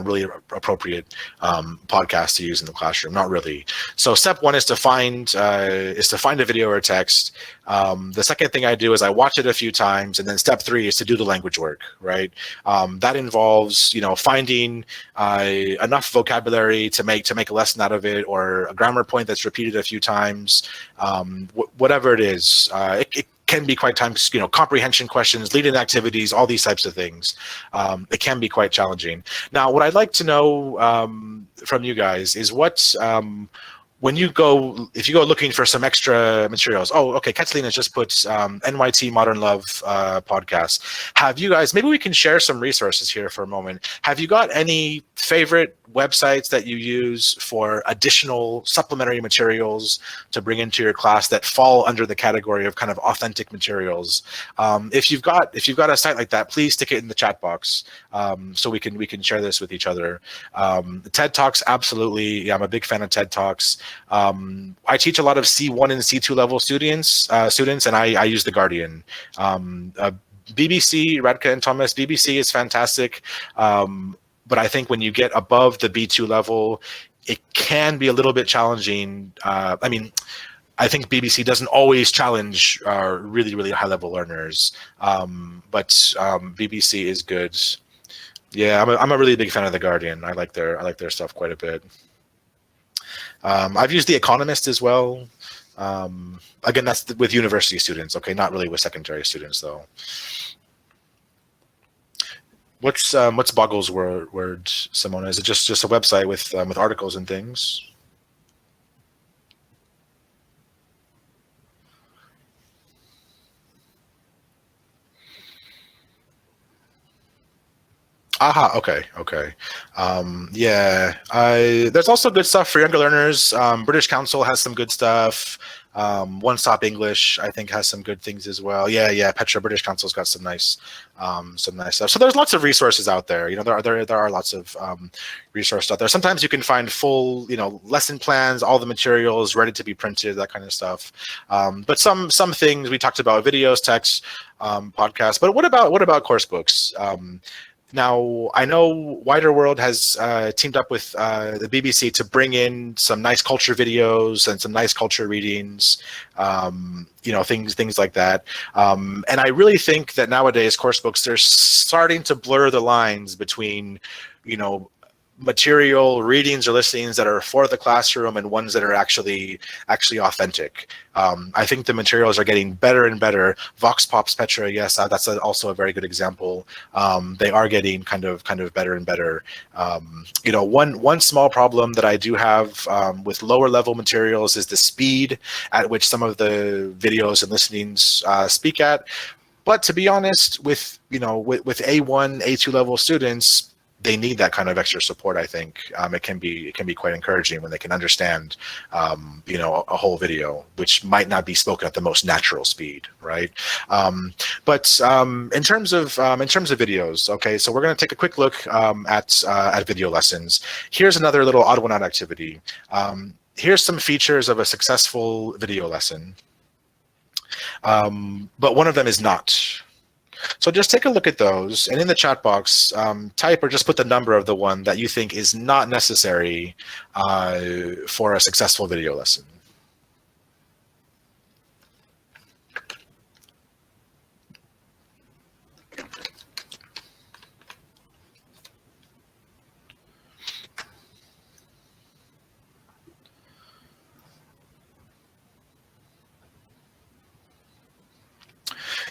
really appropriate podcasts to use in the classroom. Not really. So step one is to find a video or a text. The second thing I do is I watch it a few times, and then step three is to do the language work. Right. That involves finding enough vocabulary to make a lesson out of it, or a grammar point that's repeated a few times. Whatever it is, it can be quite time, comprehension questions, lead-in activities, all these types of things. It can be quite challenging. Now, what I'd like to know from you guys is if you go looking for some extra materials. Oh, okay, Catalina just put NYT Modern Love podcast. Have you guys, maybe we can share some resources here for a moment. Have you got any favorite websites that you use for additional supplementary materials to bring into your class that fall under the category of kind of authentic materials? If you've got a site like that, please stick it in the chat box so we can share this with each other. TED Talks, absolutely. Yeah, I'm a big fan of TED Talks. I teach a lot of C1 and C2 level students, and I use The Guardian. BBC, Radka and Thomas, BBC is fantastic. But I think when you get above the B2 level, it can be a little bit challenging. I think BBC doesn't always challenge really, really high level learners, but BBC is good. Yeah, I'm a really big fan of The Guardian. I like their stuff quite a bit. I've used The Economist as well. Again, that's with university students. Okay, not really with secondary students though. What's Boggle's word, Simona? Is it just a website with articles and things? Aha, okay. Yeah, there's also good stuff for younger learners. British Council has some good stuff. One Stop English, I think, has some good things as well. Yeah, Petra, British Council's got some nice stuff. So there's lots of resources out there. There are lots of resources out there. Sometimes you can find full, lesson plans, all the materials ready to be printed, that kind of stuff. But some things we talked about: videos, text, podcasts. But what about course books? Now, I know Wider World has teamed up with the BBC to bring in some nice culture videos and some nice culture readings, things like that. And I really think that nowadays course books, they're starting to blur the lines between, material readings or listenings that are for the classroom and ones that are actually authentic. I think the materials are getting better and better. Vox Pops, Petra, yes, that's also a very good example. They are getting kind of better and better. One small problem that I do have with lower level materials is the speed at which some of the videos and listenings speak at. But to be honest, with with A1, A2 level students, they need that kind of extra support. I think it can be quite encouraging when they can understand a whole video, which might not be spoken at the most natural speed, right? But in terms of videos, okay, so we're going to take a quick look at video lessons. Here's another little odd one out activity. Here's some features of a successful video lesson, but one of them is not. So just take a look at those, and in the chat box, type or just put the number of the one that you think is not necessary for a successful video lesson.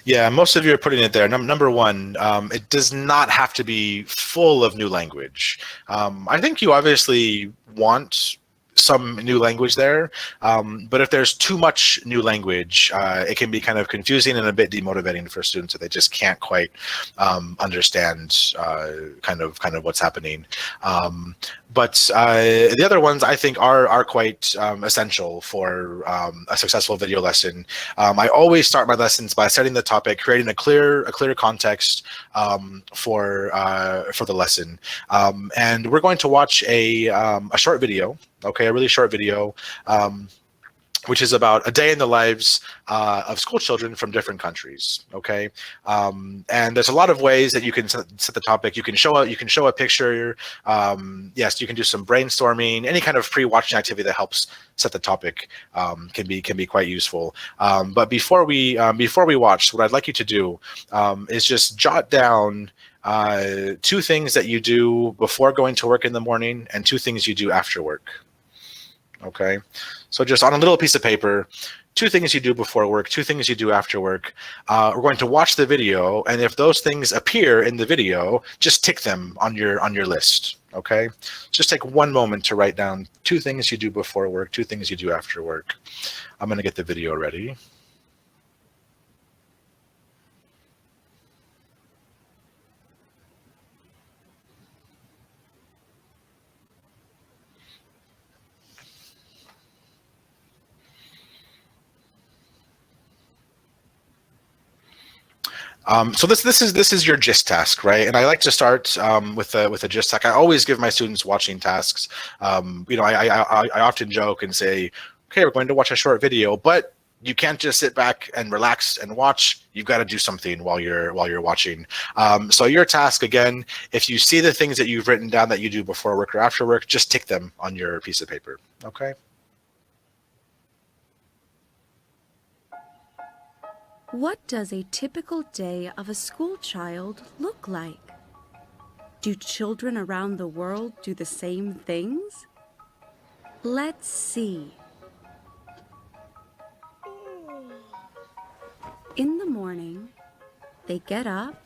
Yeah, most of you are putting it there. Number one, it does not have to be full of new language. I think you obviously want some new language there, but if there's too much new language, it can be kind of confusing and a bit demotivating for students if they just can't quite understand kind of what's happening. But the other ones I think are quite essential for a successful video lesson. I always start my lessons by setting the topic, creating a clear context for the lesson, and we're going to watch a short video. Okay, a really short video, which is about a day in the lives of school children from different countries. Okay, and there's a lot of ways that you can set the topic. You can show a picture. Yes, you can do some brainstorming. Any kind of pre-watching activity that helps set the topic can be quite useful. But before we watch, what I'd like you to do is just jot down 2 things that you do before going to work in the morning and 2 things you do after work. Okay, so just on a little piece of paper, 2 things you do before work, 2 things you do after work. We're going to watch the video, and if those things appear in the video, just tick them on your list. Okay, just take one moment to write down 2 things you do before work, 2 things you do after work. I'm going to get the video ready. So this is your gist task, right? And I like to start with a gist task. I always give my students watching tasks. I often joke and say, okay, we're going to watch a short video, but you can't just sit back and relax and watch. You've got to do something while you're watching. So your task, again, if you see the things that you've written down that you do before work or after work, just tick them on your piece of paper. Okay. What does a typical day of a school child look like? Do children around the world do the same things? Let's see. In the morning, they get up,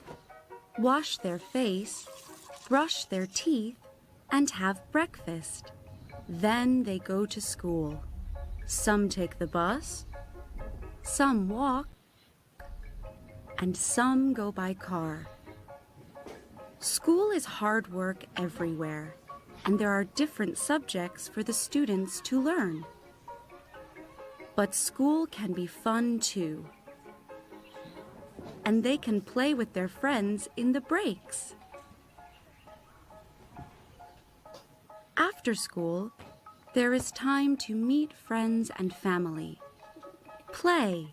wash their face, brush their teeth, and have breakfast. Then they go to school. Some take the bus, some walk, and some go by car. School is hard work everywhere, and there are different subjects for the students to learn. But school can be fun too, and they can play with their friends in the breaks. After school, there is time to meet friends and family, play,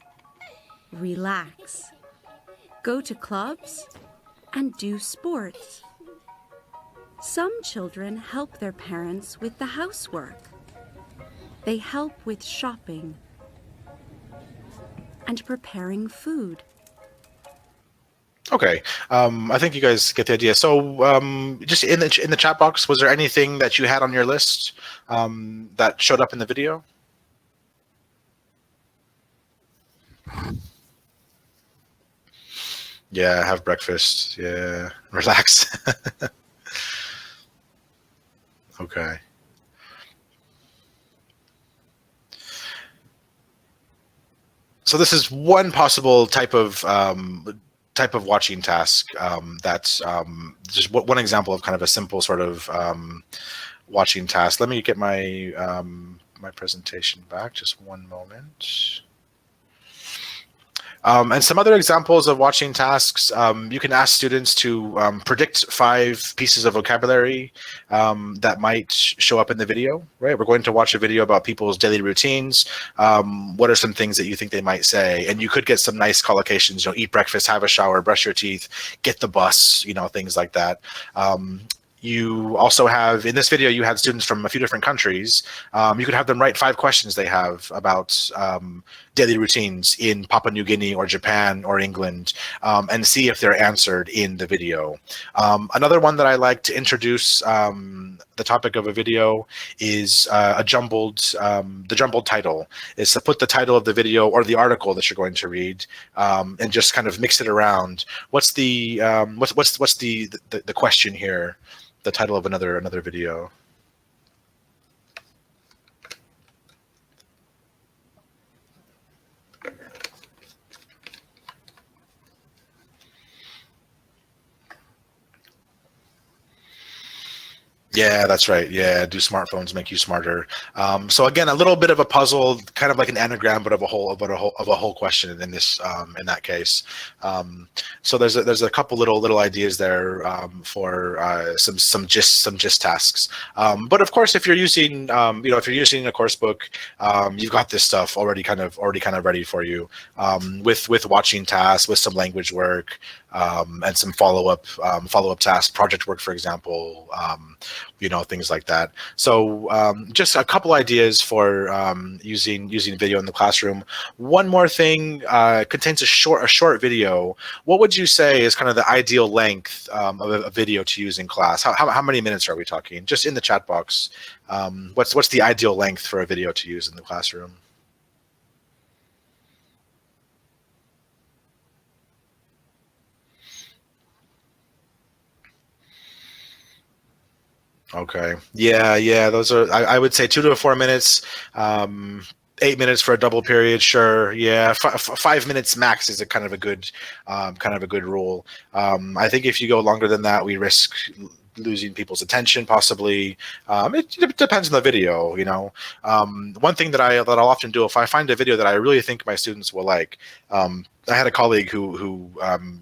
relax, go to clubs, and do sports. Some children help their parents with the housework. They help with shopping and preparing food. Okay, I think you guys get the idea. So just in the chat box, was there anything that you had on your list that showed up in the video? Yeah, have breakfast. Yeah, relax. Okay. So this is one possible type of type of watching task. That's just one example of kind of a simple sort of watching task. Let me get my my presentation back. Just one moment. And some other examples of watching tasks, you can ask students to predict 5 pieces of vocabulary that might show up in the video, right? We're going to watch a video about people's daily routines. What are some things that you think they might say? And you could get some nice collocations, you know, eat breakfast, have a shower, brush your teeth, get the bus, you know, things like that. You also have, in this video, you had students from a few different countries. You could have them write 5 questions they have about daily routines in Papua New Guinea or Japan or England, and see if they're answered in the video. Another one that I like to introduce the topic of a video is the jumbled title. Is to put the title of the video or the article that you're going to read and just kind of mix it around. What's the question here? The title of another video. Yeah, that's right. Yeah, do smartphones make you smarter? So again, a little bit of a puzzle, kind of like an anagram, but of a whole question in this in that case. So there's a couple little ideas there for some gist tasks. But of course, if you're using if you're using a course book, you've got this stuff already kind of ready for you with watching tasks, with some language work. And some follow-up tasks, project work, for example, things like that. So just a couple ideas for using video in the classroom. One more thing, contains a short video. What would you say is kind of the ideal length of a video to use in class? How many minutes are we talking? Just in the chat box. What's the ideal length for a video to use in the classroom? Okay. Yeah. Those are, I would say 2 to 4 minutes, 8 minutes for a double period. Sure. Yeah. 5 minutes max is a kind of a good rule. I think if you go longer than that, we risk losing people's attention, possibly. It depends on the video, One thing that I'll often do, if I find a video that I really think my students will like, I had a colleague who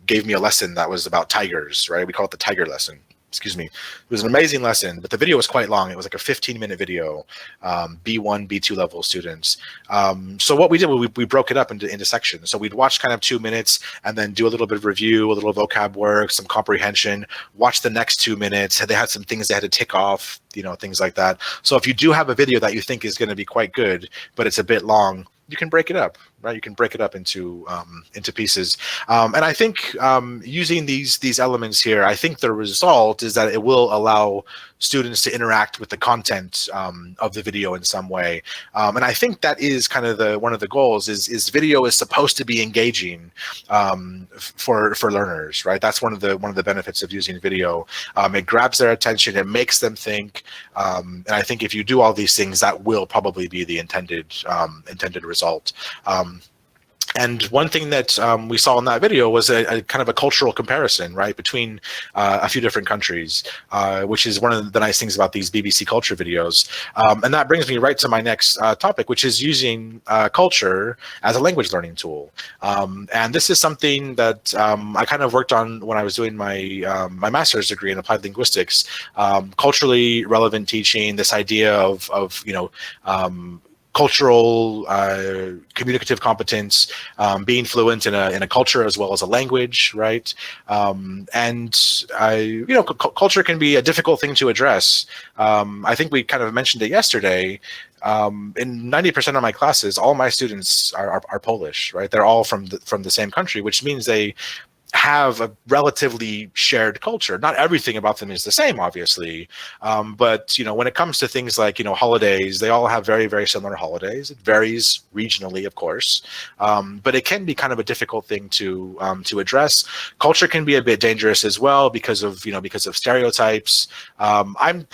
gave me a lesson that was about tigers, right? We call it the tiger lesson. Excuse me. It was an amazing lesson, but the video was quite long. It was like a 15-minute video, B1, B2 level students. So what we did, we broke it up into sections. So we'd watch kind of 2 minutes and then do a little bit of review, a little vocab work, some comprehension, watch the next 2 minutes. They had some things they had to tick off, things like that. So if you do have a video that you think is going to be quite good, but it's a bit long, you can break it up, right? You can break it up into pieces. And I think using these elements here, I think the result is that it will allow students to interact with the content of the video in some way. And I think that is kind of one of the goals is video is supposed to be engaging for learners, right? That's one of the benefits of using video. It grabs their attention, it makes them think. And I think if you do all these things, that will probably be the intended result. And one thing that we saw in that video was a kind of a cultural comparison, right, between a few different countries, which is one of the nice things about these BBC culture videos. And that brings me right to my next topic, which is using culture as a language learning tool. And this is something that I kind of worked on when I was doing my my master's degree in applied linguistics. Culturally relevant teaching, this idea of cultural communicative competence, being fluent in a culture as well as a language, right? Culture can be a difficult thing to address. I think we kind of mentioned it yesterday. In 90% of my classes, all my students are Polish, right? They're all from the same country, which means they have a relatively shared culture. Not everything about them is the same, obviously, but when it comes to things like holidays, they all have very, very similar holidays. It varies regionally, of course, but it can be kind of a difficult thing to address. Culture can be a bit dangerous as well because of stereotypes. I'm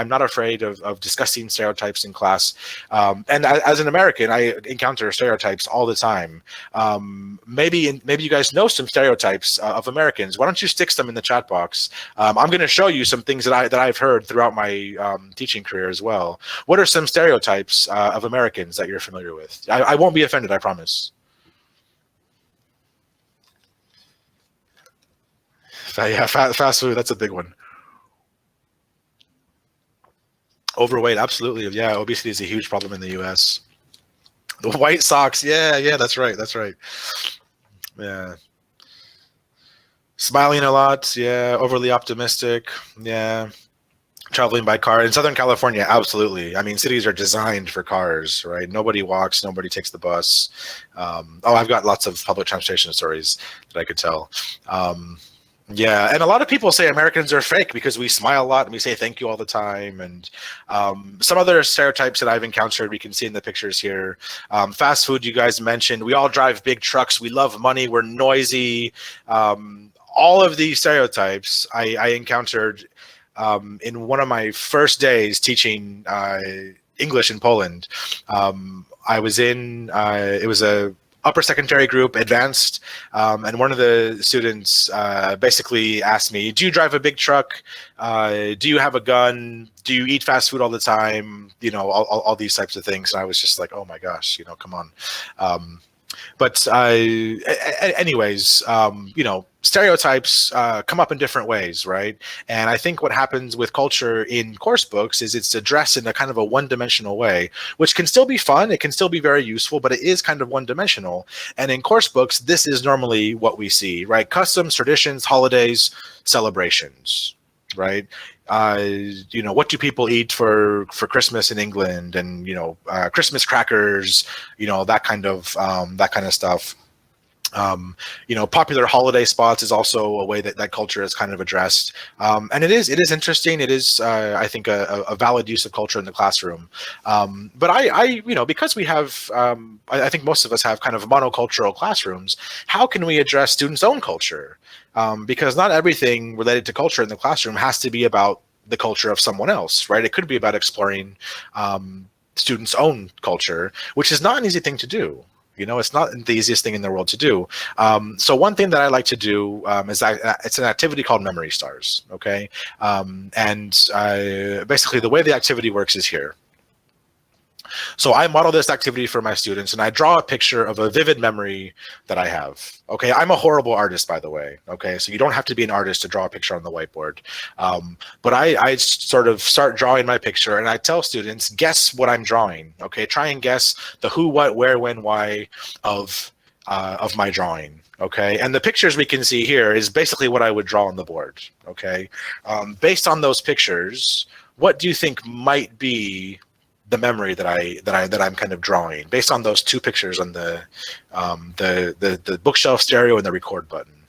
not afraid of discussing stereotypes in class, and as an American, I encounter stereotypes all the time. Maybe you guys know some stereotypes stereotypes of Americans. Why don't you stick them in the chat box? I'm going to show you some things that I've heard throughout my teaching career as well. What are some stereotypes of Americans that you're familiar with? I won't be offended, I promise. Yeah, fast food, that's a big one. Overweight, absolutely. Yeah, obesity is a huge problem in the US. The White Sox, yeah, that's right. Yeah. Smiling a lot, yeah. Overly optimistic, yeah. Traveling by car in Southern California, absolutely. I mean, cities are designed for cars, right? Nobody walks, nobody takes the bus. I've got lots of public transportation stories that I could tell. Yeah, and a lot of people say Americans are fake because we smile a lot and we say thank you all the time. And some other stereotypes that I've encountered, we can see in the pictures here. Fast food, you guys mentioned. We all drive big trucks. We love money. We're noisy. All of these stereotypes I encountered in one of my first days teaching English in Poland. I was in, it was a upper secondary group, advanced, and one of the students basically asked me, do you drive a big truck? Do you have a gun? Do you eat fast food all the time? You know, all these types of things. And I was just like, oh my gosh, you know, come on. But anyways, you know, stereotypes come up in different ways, right? And I think what happens with culture in course books is it's addressed in a kind of a one-dimensional way, which can still be fun. It can still be very useful, but it is kind of one-dimensional. And in course books, this is normally what we see, right? Customs, traditions, holidays, celebrations, right? You know, what do people eat for Christmas in England, and you know, Christmas crackers, you know, that kind of stuff. You know, popular holiday spots is also a way that culture is kind of addressed, and it is interesting. It is, I think, a valid use of culture in the classroom. But I you know, because we have, I think most of us have kind of monocultural classrooms. How can we address students' own culture? Because not everything related to culture in the classroom has to be about the culture of someone else, right? It could be about exploring students' own culture, which is not an easy thing to do. You know, it's not the easiest thing in the world to do. So one thing that I like to do is it's an activity called Memory Stars, okay? And basically the way the activity works is here. So I model this activity for my students, and I draw a picture of a vivid memory that I have. Okay, I'm a horrible artist, by the way. Okay, so you don't have to be an artist to draw a picture on the whiteboard. But I sort of start drawing my picture, and I tell students, guess what I'm drawing. Okay, try and guess the who, what, where, when, why of my drawing. Okay, and the pictures we can see here is basically what I would draw on the board. Okay, based on those pictures, what do you think might be the memory that I'm kind of drawing based on those two pictures on the bookshelf stereo and the record button?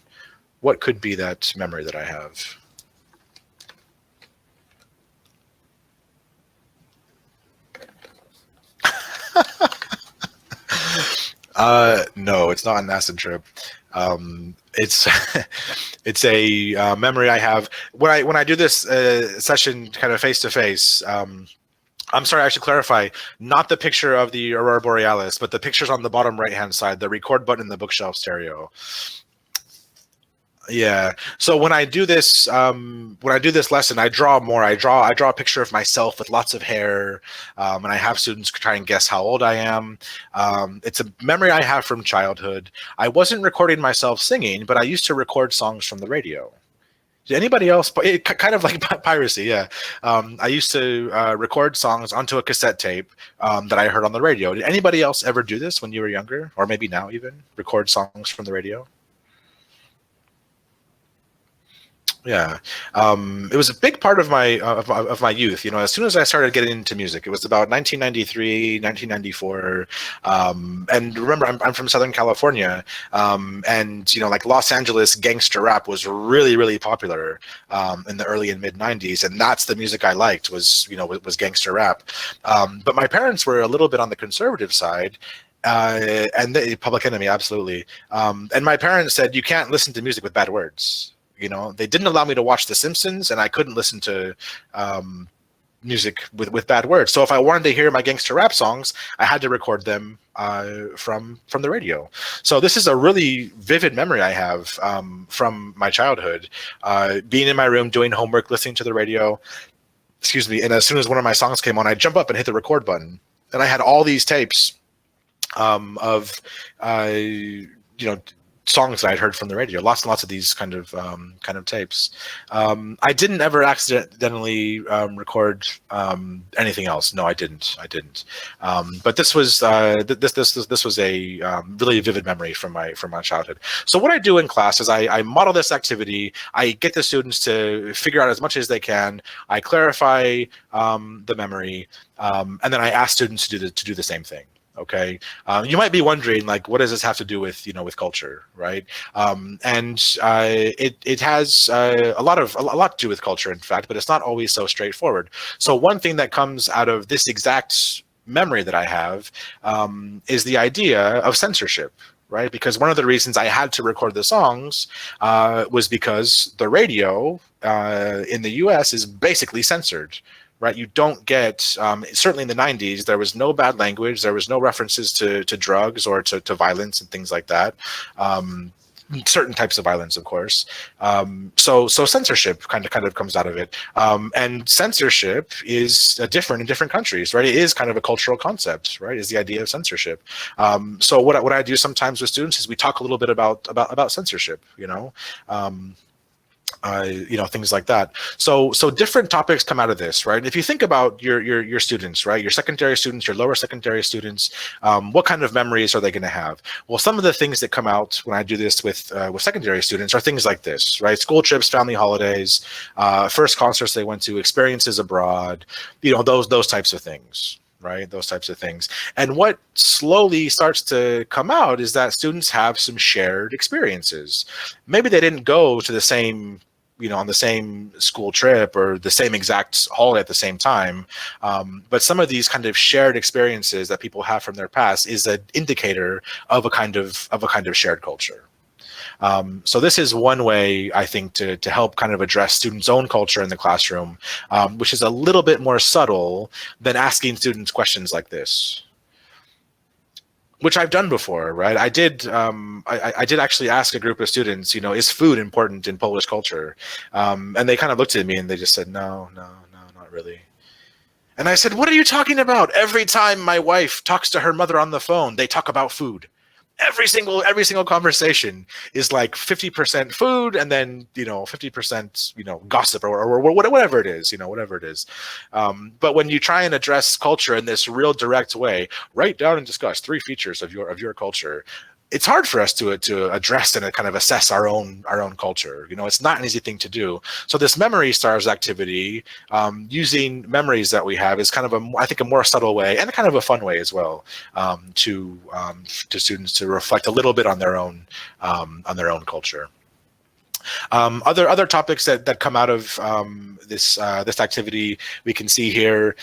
What could be that memory that I have? No, it's not an acid trip. It's it's a memory I have when I do this session kind of face to face. I'm sorry, I should clarify, not the picture of the Aurora Borealis, but the pictures on the bottom right-hand side, the record button and the bookshelf stereo. Yeah. So when I do this lesson, I draw more. I draw a picture of myself with lots of hair, and I have students try and guess how old I am. It's a memory I have from childhood. I wasn't recording myself singing, but I used to record songs from the radio. Did anybody else? Kind of like piracy, yeah. I used to record songs onto a cassette tape that I heard on the radio. Did anybody else ever do this when you were younger, or maybe now even, record songs from the radio? Yeah, it was a big part of my of my youth. You know, as soon as I started getting into music, it was about 1993, 1994. And remember, I'm from Southern California, and you know, like Los Angeles gangster rap was really, really popular in the early and mid 90s, and that's the music I liked, was, you know, was gangster rap. But my parents were a little bit on the conservative side. And Public Enemy, absolutely. And my parents said, you can't listen to music with bad words. You know, they didn't allow me to watch The Simpsons, and I couldn't listen to music with bad words. So if I wanted to hear my gangster rap songs, I had to record them from the radio. So this is a really vivid memory I have from my childhood, being in my room doing homework, listening to the radio. Excuse me. And as soon as one of my songs came on, I'd jump up and hit the record button. And I had all these tapes of songs that I'd heard from the radio, lots and lots of these kind of tapes. I didn't ever accidentally record anything else. No, I didn't. But this was this was a really vivid memory from my childhood. So what I do in class is I model this activity. I get the students to figure out as much as they can. I clarify the memory, and then I ask students to do the same thing. Okay, you might be wondering, like, what does this have to do with with culture, right? It has a lot to do with culture, in fact, but it's not always so straightforward. So one thing that comes out of this exact memory that I have is the idea of censorship, right? Because one of the reasons I had to record the songs was because the radio in the US is basically censored. Right, you don't get, certainly in the 90s, there was no bad language, there was no references to drugs or to violence and things like that. Certain types of violence, of course. So censorship kind of comes out of it. And censorship is different in different countries, right? It is kind of a cultural concept, right? Is the idea of censorship. So what I do sometimes with students is we talk a little bit about censorship, things like that. So different topics come out of this, right? If you think about your students, right, your secondary students, your lower secondary students, what kind of memories are they going to have? Well, some of the things that come out when I do this with secondary students are things like this, right? School trips, family holidays, first concerts they went to, experiences abroad, those types of things. Right, those types of things. And what slowly starts to come out is that students have some shared experiences. Maybe they didn't go to the same, on the same school trip or the same exact holiday at the same time. But some of these kind of shared experiences that people have from their past is an indicator of a kind of shared culture. So this is one way, I think, to help kind of address students' own culture in the classroom, which is a little bit more subtle than asking students questions like this, which I've done before, right? I did actually ask a group of students, is food important in Polish culture? And they kind of looked at me and they just said, no, not really. And I said, what are you talking about? Every time my wife talks to her mother on the phone, they talk about food. Every single conversation is like 50% food and then 50% gossip or whatever it is, whatever it is. But when you try and address culture in this real direct way, write down and discuss 3 features of your culture. It's hard for us to address and kind of assess our own culture. It's not an easy thing to do. So this memory stars activity, using memories that we have, is kind of I think a more subtle way and kind of a fun way as well, to students to reflect a little bit on their own culture. Other topics that come out of this activity we can see here.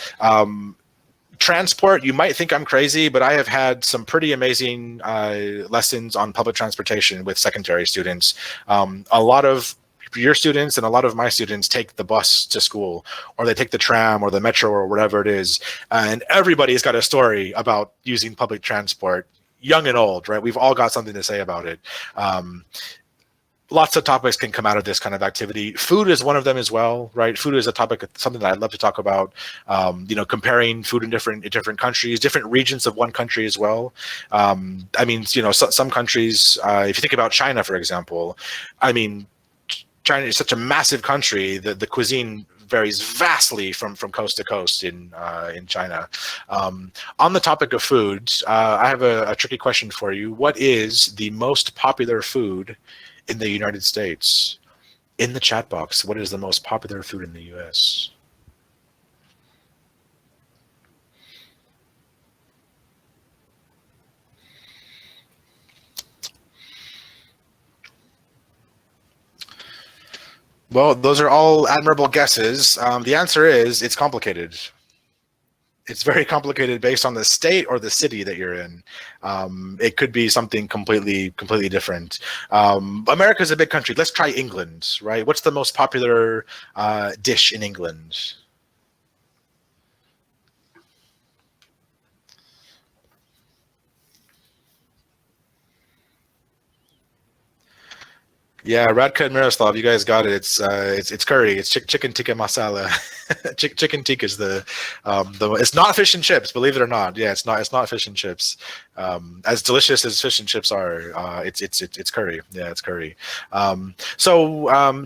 Transport, you might think I'm crazy, but I have had some pretty amazing lessons on public transportation with secondary students. A lot of your students and a lot of my students take the bus to school, or they take the tram or the metro or whatever it is. And everybody's got a story about using public transport, young and old, right? We've all got something to say about it. Lots of topics can come out of this kind of activity. Food is one of them as well, right? Food is a topic, something that I'd love to talk about. Comparing food in different countries, different regions of one country as well. Some countries, if you think about China, for example, China is such a massive country that the cuisine varies vastly from coast to coast in China. On the topic of food, I have a tricky question for you. What is the most popular food in the United States? In the chat box, what is the most popular food in the US? Well, those are all admirable guesses. The answer is it's complicated. It's very complicated based on the state or the city that you're in. It could be something completely different. America's a big country. Let's try England, right? What's the most popular dish in England? Yeah, Radka and Miroslav, you guys got it. It's curry. It's chicken tikka masala. Chicken tikka is the. It's not fish and chips, believe it or not. Yeah, it's not fish and chips. As delicious as fish and chips are, it's curry. Yeah, it's curry.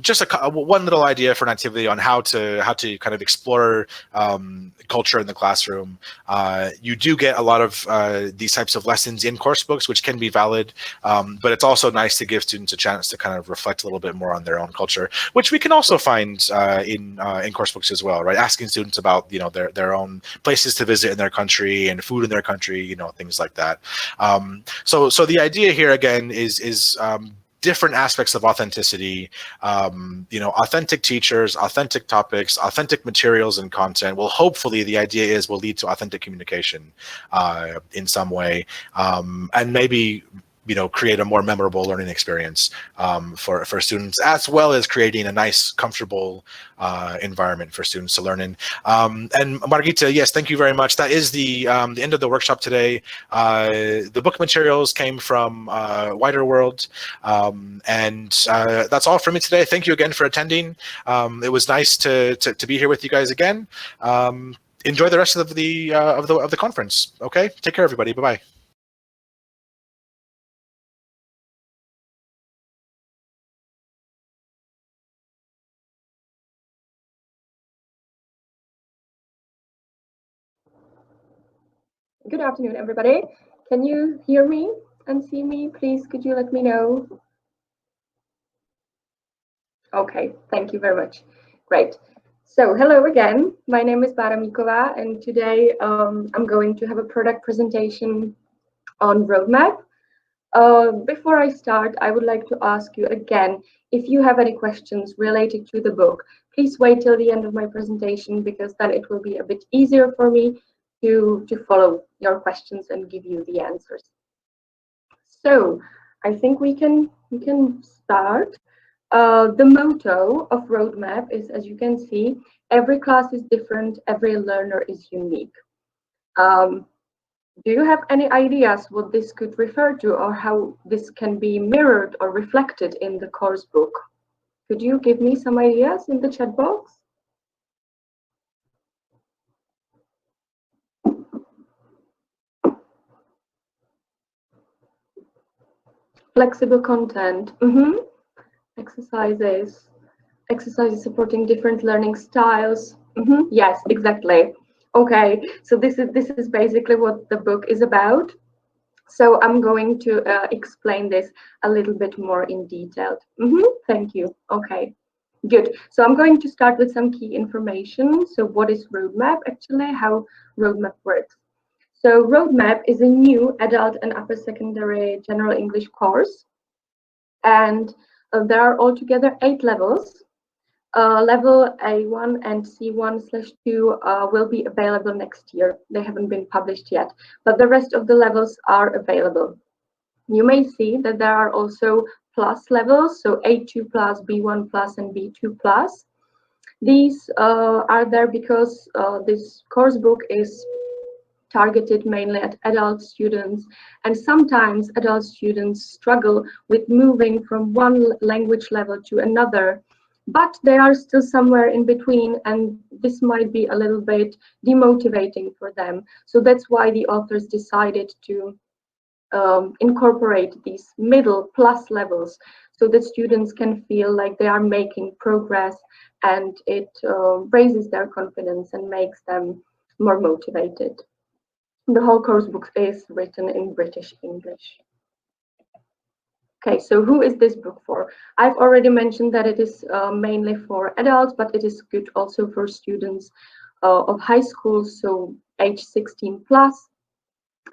Just one little idea for an activity on how to kind of explore culture in the classroom. You do get a lot of these types of lessons in course books, which can be valid, but it's also nice to give students a chance to kind of reflect a little bit more on their own culture, which we can also find in course books as well, right? Asking students about their own places to visit in their country and food in their country, things like that. So the idea here again is different aspects of authenticity. Authentic teachers, authentic topics, authentic materials and content will hopefully, the idea is, will lead to authentic communication in some way, and maybe create a more memorable learning experience for students, as well as creating a nice, comfortable environment for students to learn in. And Margita, yes, thank you very much. That is the end of the workshop today. The book materials came from Wider World, and that's all from me today. Thank you again for attending. It was nice to be here with you guys again. Enjoy the rest of the conference. Okay, take care, everybody. Bye bye. Good afternoon, everybody. Can you hear me and see me? Please, could you let me know? Okay, thank you very much. Great. So, hello again. My name is Bára Míková, and today I'm going to have a product presentation on roadmap. Before I start, I would like to ask you again, if you have any questions related to the book, please wait till the end of my presentation, because then it will be a bit easier for me to follow your questions and give you the answers. So I think we can start. The motto of roadmap is, as you can see, every class is different, every learner is unique. Do you have any ideas what this could refer to, or how this can be mirrored or reflected in the course book? Could you give me some ideas in the chat box? Flexible content, exercises supporting different learning styles. Yes, exactly. Okay, so this is basically what the book is about. So I'm going to explain this a little bit more in detail. Thank you. Okay, good. So I'm going to start with some key information. So what is roadmap actually? How roadmap works? So roadmap is a new adult and upper secondary general English course, and there are altogether 8 levels. Level A1 and C1/2 will be available next year. They haven't been published yet, but the rest of the levels are available. You may see that there are also plus levels, so A2 plus, B1 plus, and B2 plus. These are there because this course book is targeted mainly at adult students, and sometimes adult students struggle with moving from one language level to another, but they are still somewhere in between, and this might be a little bit demotivating for them. So that's why the authors decided to incorporate these middle plus levels, so that students can feel like they are making progress, and it raises their confidence and makes them more motivated. The whole course book is written in British English. Okay, so who is this book for? I've already mentioned that it is mainly for adults, but it is good also for students of high school, so age 16 plus.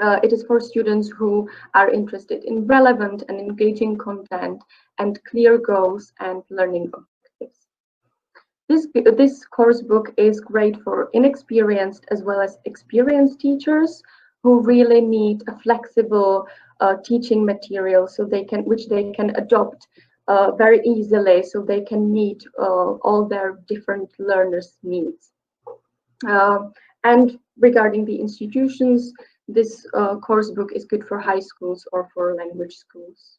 It is for students who are interested in relevant and engaging content and clear goals and learning objectives. This course book is great for inexperienced as well as experienced teachers who really need a flexible teaching material, so which they can adopt very easily, so they can meet all their different learners' needs. And regarding the institutions, this course book is good for high schools or for language schools.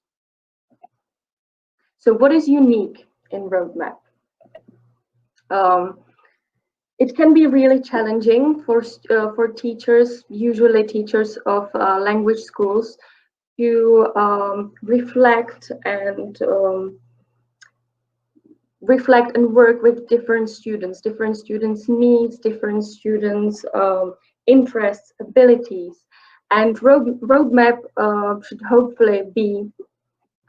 So what is unique in Roadmap? It can be really challenging for teachers, usually teachers of language schools, to reflect and work with different students' needs, different students' interests, abilities. And Roadmap should hopefully be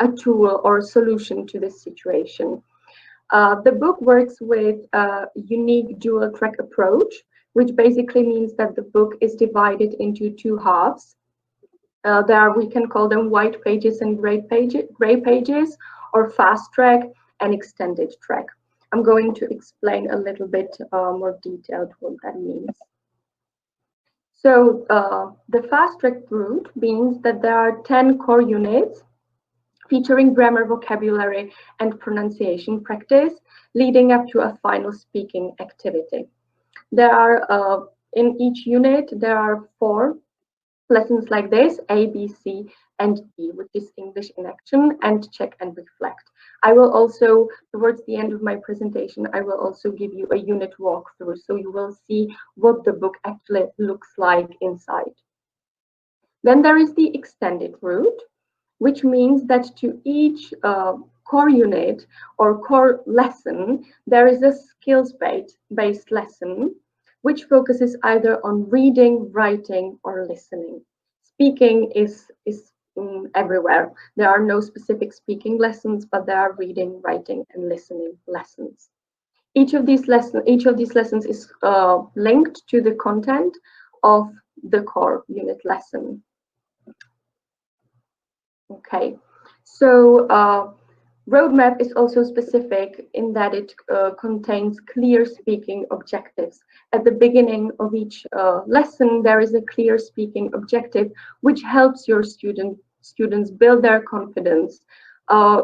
a tool or a solution to this situation. The book works with a unique dual track approach, which basically means that the book is divided into two halves. We can call them white pages and gray pages, or fast track and extended track. I'm going to explain a little bit more detailed what that means. So the fast track route means that there are 10 core units featuring grammar, vocabulary, and pronunciation practice, leading up to a final speaking activity. There are, in each unit, there are 4 lessons like this: A, B, C, and D, which is English in action, and check and reflect. I will also, towards the end of my presentation, I will also give you a unit walkthrough, so you will see what the book actually looks like inside. Then there is the extended route, which means that to each core unit or core lesson, there is a skills-based lesson, which focuses either on reading, writing, or listening. Speaking is everywhere. There are no specific speaking lessons, but there are reading, writing, and listening lessons. Each of these lessons is linked to the content of the core unit lesson. Okay, so Roadmap is also specific in that it contains clear speaking objectives. At the beginning of each lesson, there is a clear speaking objective, which helps your students build their confidence.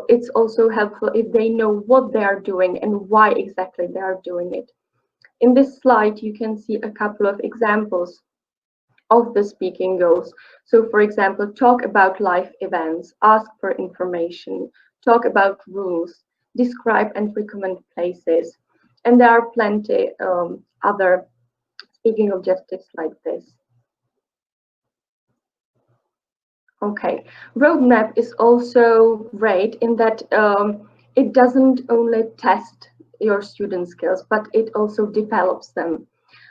It's also helpful if they know what they are doing and why exactly they are doing it. In this slide, you can see a couple of examples of the speaking goals. So for example, talk about life events, ask for information, talk about rules, describe and recommend places. And there are plenty other speaking objectives like this. Okay, Roadmap is also great in that it doesn't only test your student skills, but it also develops them.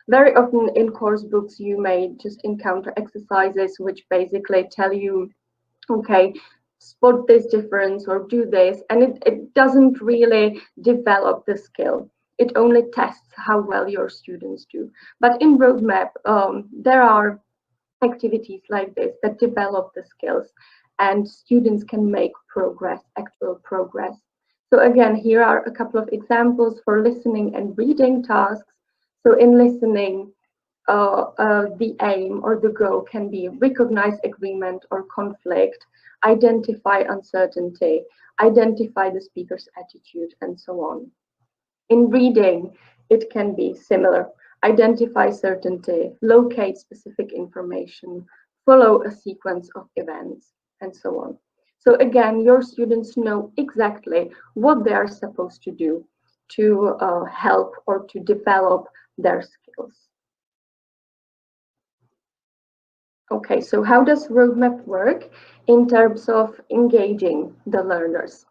Very often in course books, you may just encounter exercises which basically tell you, okay, spot this difference or do this, and it doesn't really develop the skill. It only tests how well your students do. But in Roadmap, there are activities like this that develop the skills, and students can make progress, actual progress. So again, here are a couple of examples for listening and reading tasks. So in listening, the aim or the goal can be recognize agreement or conflict, identify uncertainty, identify the speaker's attitude, and so on. In reading, it can be similar. Identify certainty, locate specific information, follow a sequence of events, and so on. So again, your students know exactly what they are supposed to do to help or to develop their skills. Okay, so how does Roadmap work in terms of engaging the learners?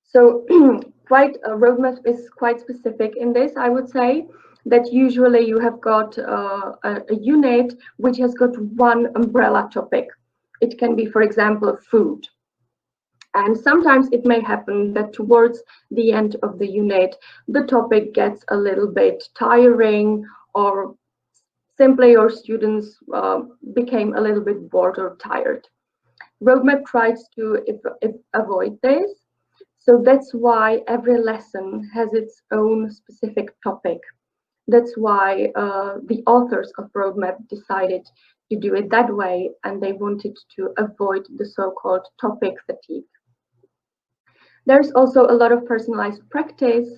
So Roadmap is quite specific in this, I would say, that usually you have got a unit which has got one umbrella topic. It can be, for example, food. And sometimes it may happen that towards the end of the unit, the topic gets a little bit tiring, or simply your students became a little bit bored or tired. Roadmap tries to avoid this. So that's why every lesson has its own specific topic. That's why the authors of Roadmap decided to do it that way, and they wanted to avoid the so-called topic fatigue. There's also a lot of personalized practice.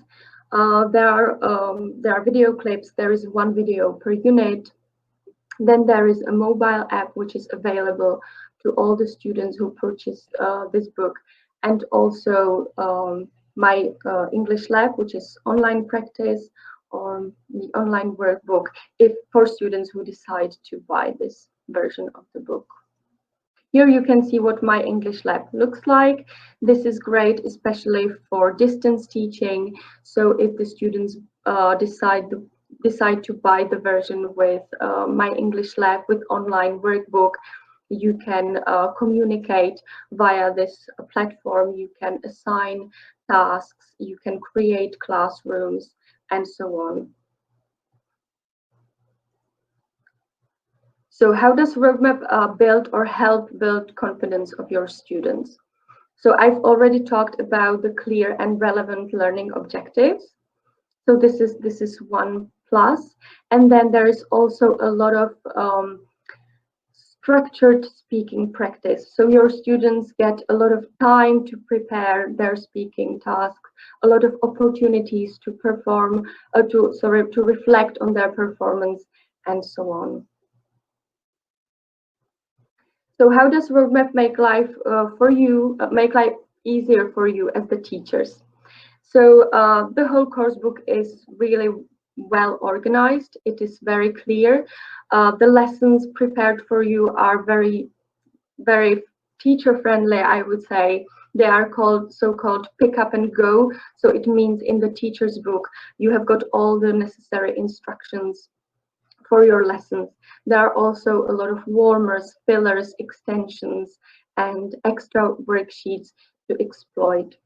There are video clips. There is one video per unit. Then there is a mobile app which is available to all the students who purchased this book, and also my English lab, which is online practice, or the online workbook, if for students who decide to buy this version of the book. Here you can see what my English lab looks like. This is great, especially for distance teaching. So if the students decide to buy the version with my English lab with online workbook, you can communicate via this platform. You can assign tasks, you can create classrooms, and so on. So how does roadmap build or help build confidence of your students? So I've already talked about the clear and relevant learning objectives. So this is one plus. And then there is also a lot of structured speaking practice. So your students get a lot of time to prepare their speaking tasks, a lot of opportunities to perform, to reflect on their performance, and so on. So how does roadmap make life make life easier for you as the teachers? So the whole course book is really well organized. It is very clear. The lessons prepared for you are very, very teacher friendly, I would say. They are called so-called pick up and go. So it means in the teacher's book, you have got all the necessary instructions for your lessons. There are also a lot of warmers, fillers, extensions, and extra worksheets to exploit.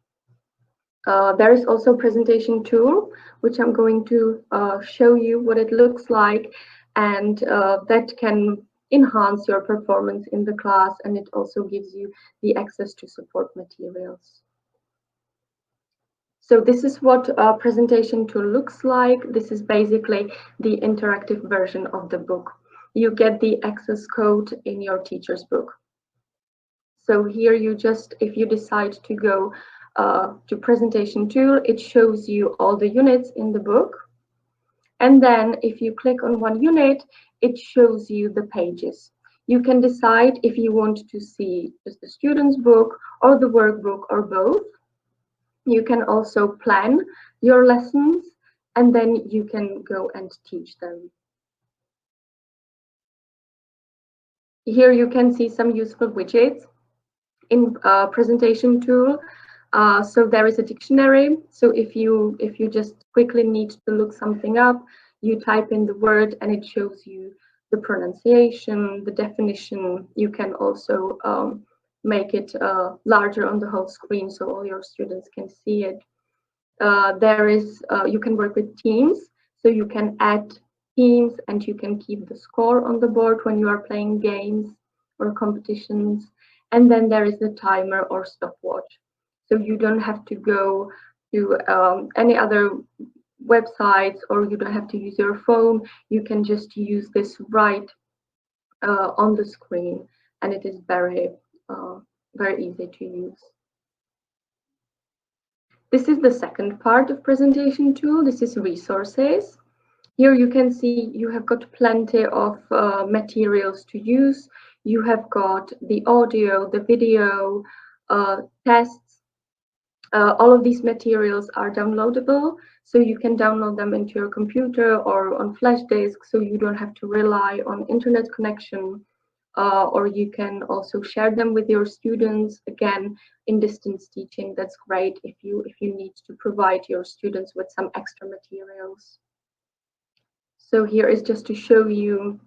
There is also a presentation tool, which I'm going to show you what it looks like, and that can enhance your performance in the class, and it also gives you the access to support materials. So this is what a presentation tool looks like. This is basically the interactive version of the book. You get the access code in your teacher's book. So here you just, if you decide to go to presentation tool, it shows you all the units in the book. And then if you click on one unit, it shows you the pages. You can decide if you want to see just the student's book or the workbook or both. You can also plan your lessons, and then you can go and teach them. Here you can see some useful widgets in presentation tool. So there is a dictionary. So if you just quickly need to look something up, you type in the word and it shows you the pronunciation, the definition. You can also make it larger on the whole screen so all your students can see it. You can work with teams, so you can add teams and you can keep the score on the board when you are playing games or competitions. And then there is the timer or stopwatch. So you don't have to go to any other websites, or you don't have to use your phone. You can just use this right on the screen, and it is very, very easy to use. This is the second part of presentation tool. This is resources. Here you can see you have got plenty of materials to use. You have got the audio, the video, tests. All of these materials are downloadable, so you can download them into your computer or on flash disk, so you don't have to rely on internet connection. Or you can also share them with your students. Again, in distance teaching, that's great if you need to provide your students with some extra materials. So here is just to show you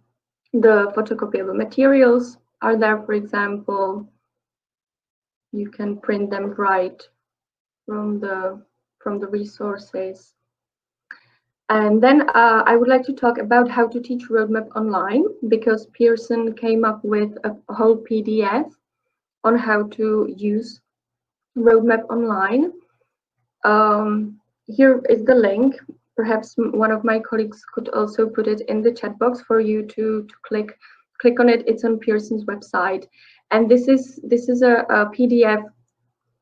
the photocopiable materials are there. For example, you can print them right from the resources. And then I would like to talk about how to teach roadmap online, because Pearson came up with a whole PDF on how to use roadmap online. Here is the link. Perhaps one of my colleagues could also put it in the chat box for you to click on it. It's on Pearson's website, and this is a PDF.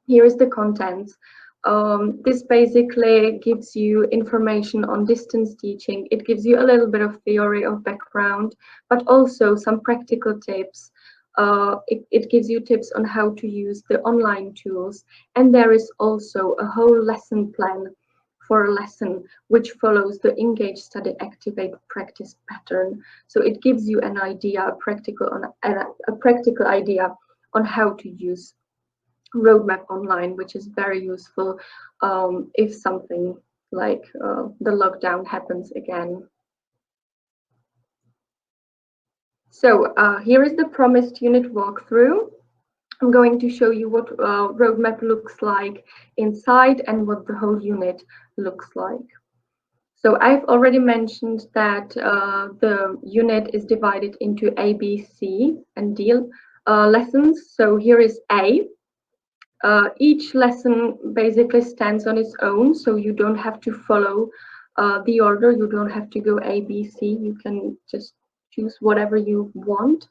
Here is the contents. This basically gives you information on distance teaching. It gives you a little bit of theory of background, but also some practical tips It gives you tips on how to use the online tools, and there is also a whole lesson plan for a lesson which follows the engage, study, activate, practice pattern. So it gives you an idea, a practical idea on how to use roadmap online, which is very useful if something like the lockdown happens again. So here is the promised unit walkthrough. I'm going to show you what roadmap looks like inside and what the whole unit looks like. So I've already mentioned that the unit is divided into A, B, C, and D lessons. So here is A. Each lesson basically stands on its own, so you don't have to follow the order. You don't have to go A, B, C. You can just choose whatever you want.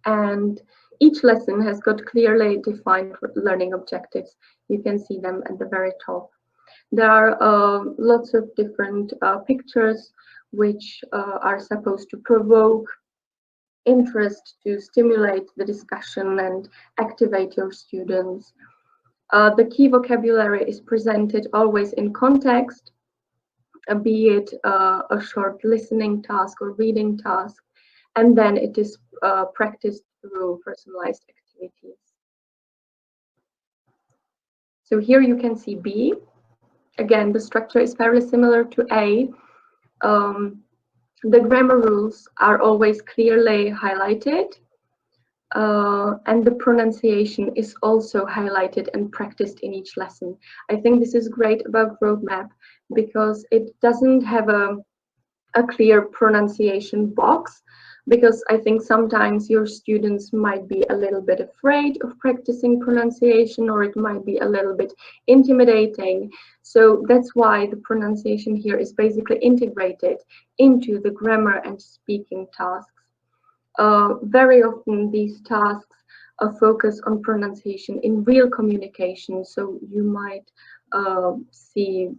And each lesson has got clearly defined learning objectives. You can see them at the very top. There are lots of different pictures which are supposed to provoke interest, to stimulate the discussion and activate your students. The key vocabulary is presented always in context, be it a short listening task or reading task, and then it is practiced through personalized activities. So here you can see B. Again, the structure is very similar to A. The grammar rules are always clearly highlighted, and the pronunciation is also highlighted and practiced in each lesson. I think this is great about roadmap because it doesn't have a clear pronunciation box, because I think sometimes your students might be a little bit afraid of practicing pronunciation, or it might be a little bit intimidating. So that's why the pronunciation here is basically integrated into the grammar and speaking tasks. Very often these tasks focus on pronunciation in real communication. So you might see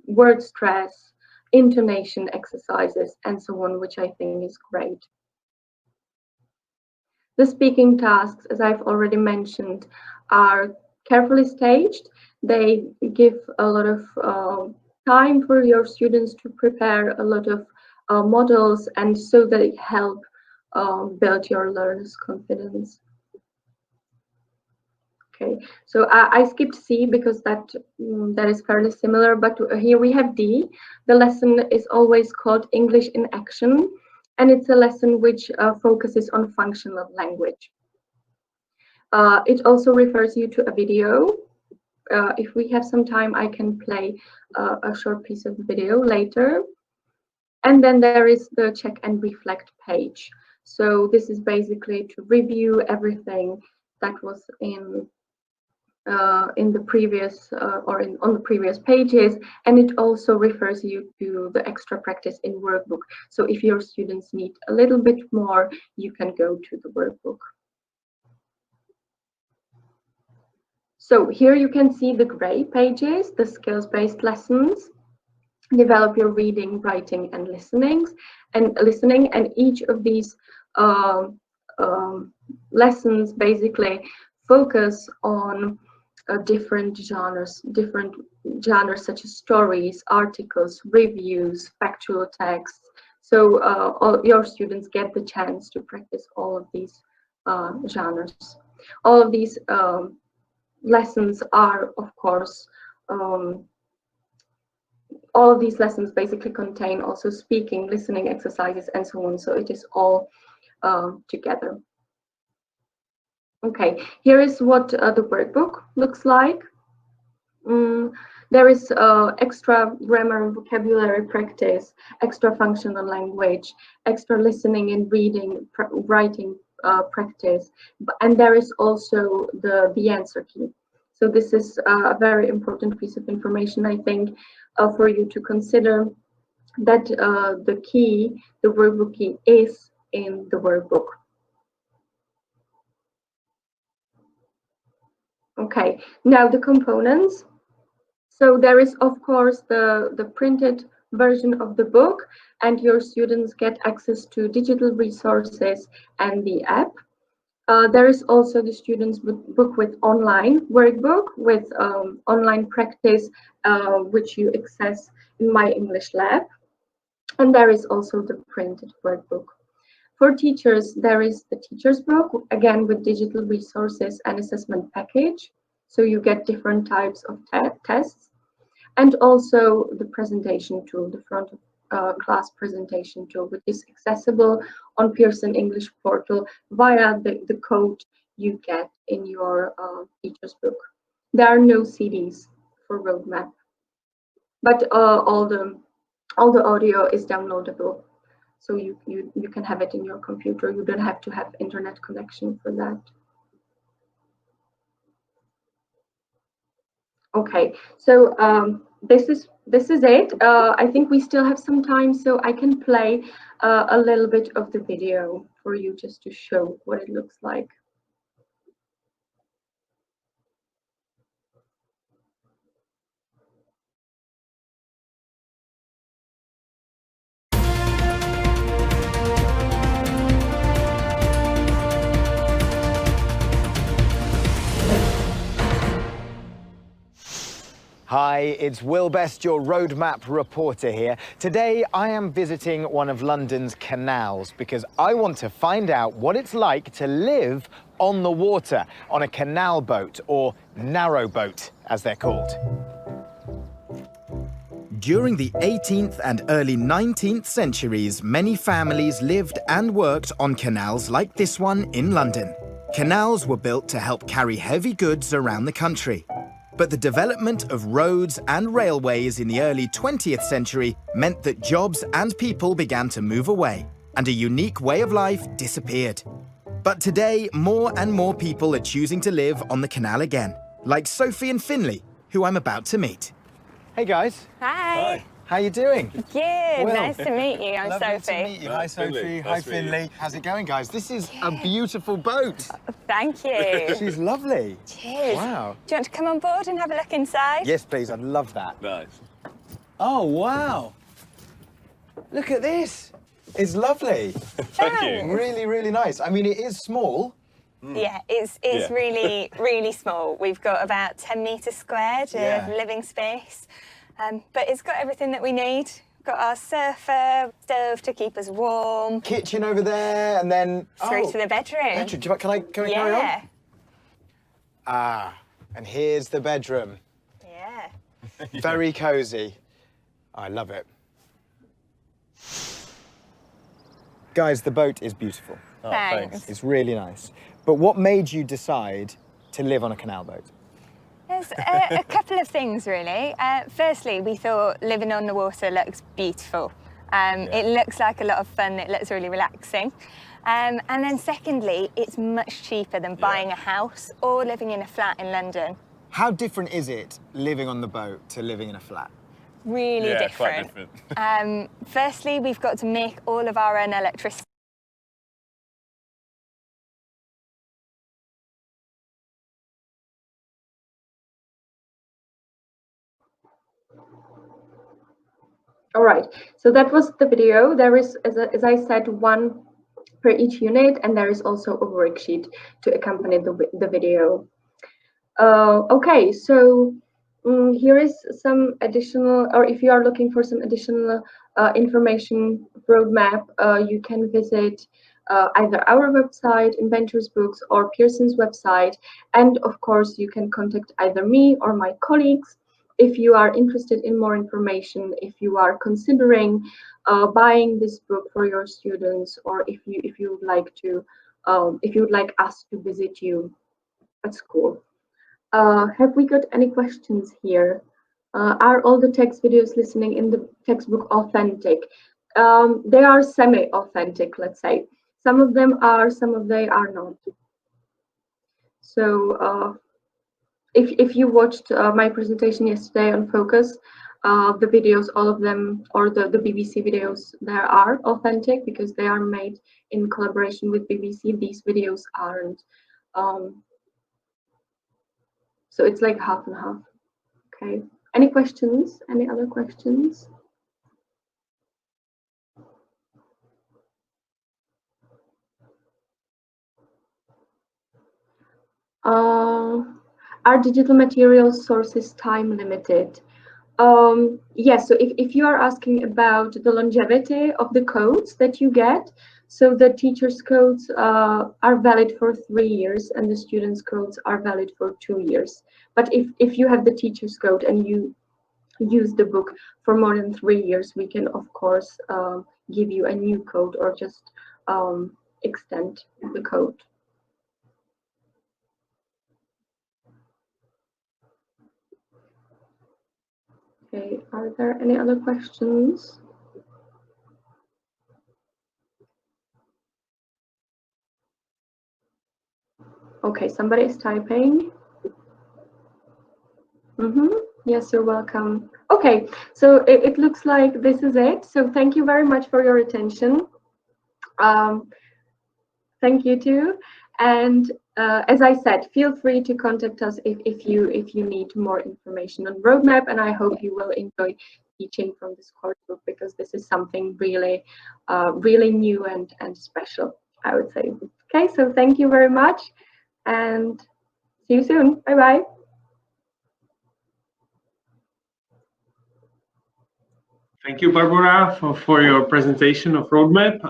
word stress, intonation exercises, and so on, which I think is great. The speaking tasks, as I've already mentioned, are carefully staged. They give a lot of time for your students to prepare a lot of models, and so they help build your learners' confidence. Okay, so I skipped C because that is fairly similar, but here we have D. The lesson is always called English in Action, and it's a lesson which focuses on functional language. It also refers you to a video. If we have some time, I can play a short piece of video later. And then there is the check and reflect page. So this is basically to review everything that was in the previous on the previous pages, and it also refers you to the extra practice in workbook. So if your students need a little bit more, you can go to the workbook. So here you can see the gray pages, the skills-based lessons. Develop your reading, writing, and listening, and each of these lessons basically focus on different genres such as stories, articles, reviews, factual texts. So all your students get the chance to practice all of these genres. All of these lessons are, of course, all of these lessons basically contain also speaking, listening exercises, and so on. So it is all together. Okay, here is what the workbook looks like. There is extra grammar and vocabulary practice, extra functional language, extra listening and reading, writing practice, and there is also the answer key. So this is a very important piece of information, I think, for you to consider, that the key, the workbook key, is in the workbook. Okay, now the components. So there is, of course, the printed version of the book, and your students get access to digital resources and the app. There is also the students' book with online workbook with online practice, which you access in My English Lab. And there is also the printed workbook. For teachers, there is the teacher's book, again with digital resources and assessment package. So you get different types of tests. And also the presentation tool, the front of class presentation tool, which is accessible on Pearson English portal via the code you get in your teacher's book. There are no CDs for Roadmap, but all the audio is downloadable. So you can have it in your computer. You don't have to have internet connection for that. Okay, so this is it. I think we still have some time, so I can play a little bit of the video for you just to show what it looks like. Hi, it's Will Best, your Roadmap reporter here. Today I am visiting one of London's canals because I want to find out what it's like to live on the water on a canal boat, or narrow boat as they're called. During the 18th and early 19th centuries, many families lived and worked on canals like this one in London. Canals were built to help carry heavy goods around the country. But the development of roads and railways in the early 20th century meant that jobs and people began to move away, and a unique way of life disappeared. But today, more and more people are choosing to live on the canal again, like Sophie and Finley, who I'm about to meet. Hey guys. Hi. How you doing? Good. Will. Nice to meet you. I'm Lovely Sophie. to meet you. Hi Sophie. Hi Finley. How's it going, guys? This is a beautiful boat. Thank you. She's lovely. Cheers. Wow. Do you want to come on board and have a look inside? Yes, please. I'd love that. Nice. Oh, wow. Look at this. It's lovely. Thank you. Really, really nice. I mean, it is small. Yeah, it's really, really small. We've got about 10 metres squared of living space, but it's got everything that we need. Got our surfer, stove to keep us warm. Kitchen over there, and then Through to the bedroom. Can I carry on? Yeah. Ah, and here's the bedroom. Yeah. Very cozy. I love it. Guys, the boat is beautiful. Oh, Thanks. It's really nice. But what made you decide to live on a canal boat? There's a couple of things, really. Firstly, we thought living on the water looks beautiful. It looks like a lot of fun. It looks really relaxing. And then secondly, it's much cheaper than buying a house or living in a flat in London. How different is it living on the boat to living in a flat? Really Yeah, different. quite different. Firstly, we've got to make all of our own electricity. All right, so that was the video. There is, as I said, one per each unit, and there is also a worksheet to accompany the video. Okay, so here is some additional, or if you are looking for some additional information roadmap, you can visit either our website, Inventors Books, or Pearson's website. And of course, you can contact either me or my colleagues if you are interested in more information, if you are considering buying this book for your students, or if you would like to, if you would like us to visit you at school. Have we got any questions here? Are all the text videos listening in the textbook authentic? They are semi-authentic, let's say. Some of them are, some of they are not. So if you watched my presentation yesterday on Focus, the videos, all of them, or the BBC videos, they are authentic because they are made in collaboration with BBC. These videos aren't. So it's like half and half. Okay. Any questions? Any other questions? Are digital material sources time limited? Yes, so if you are asking about the longevity of the codes that you get, so the teacher's codes are valid for 3 years and the student's codes are valid for 2 years. But if you have the teacher's code and you use the book for more than 3 years, we can of course give you a new code or just extend the code. Okay, are there any other questions? Okay, somebody is typing. Yes, you're welcome. Okay, so it looks like this is it. So thank you very much for your attention. Thank you too. And as I said, feel free to contact us if you need more information on roadmap. And I hope you will enjoy teaching from this course book because this is something really, really new and special, I would say. Okay, so thank you very much and see you soon. Bye bye. Thank you, Barbara, for your presentation of roadmap.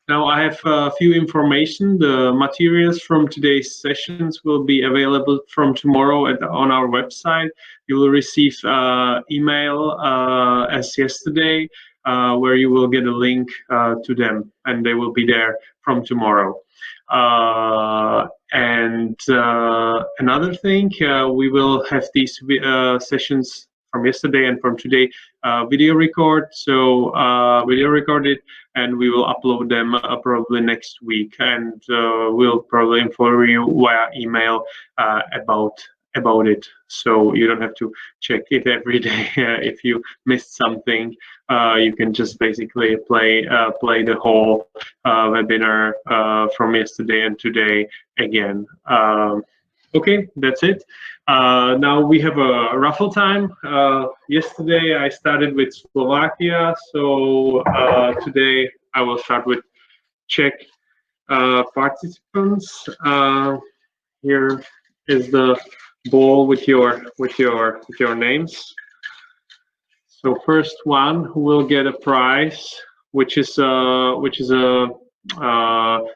Now I have a few information. The materials from today's sessions will be available from tomorrow on our website. You will receive email as yesterday, where you will get a link to them, and they will be there from tomorrow. And another thing, we will have these sessions from yesterday and from today video record, so video recorded, and we will upload them probably next week, and we'll probably inform you via email about it, so you don't have to check it every day. If you missed something, you can just basically play the whole webinar from yesterday and today again. Okay, that's it. Now we have a raffle time. Yesterday I started with Slovakia, so today I will start with Czech participants. Here is the ball with your names. So first one who will get a prize, which is a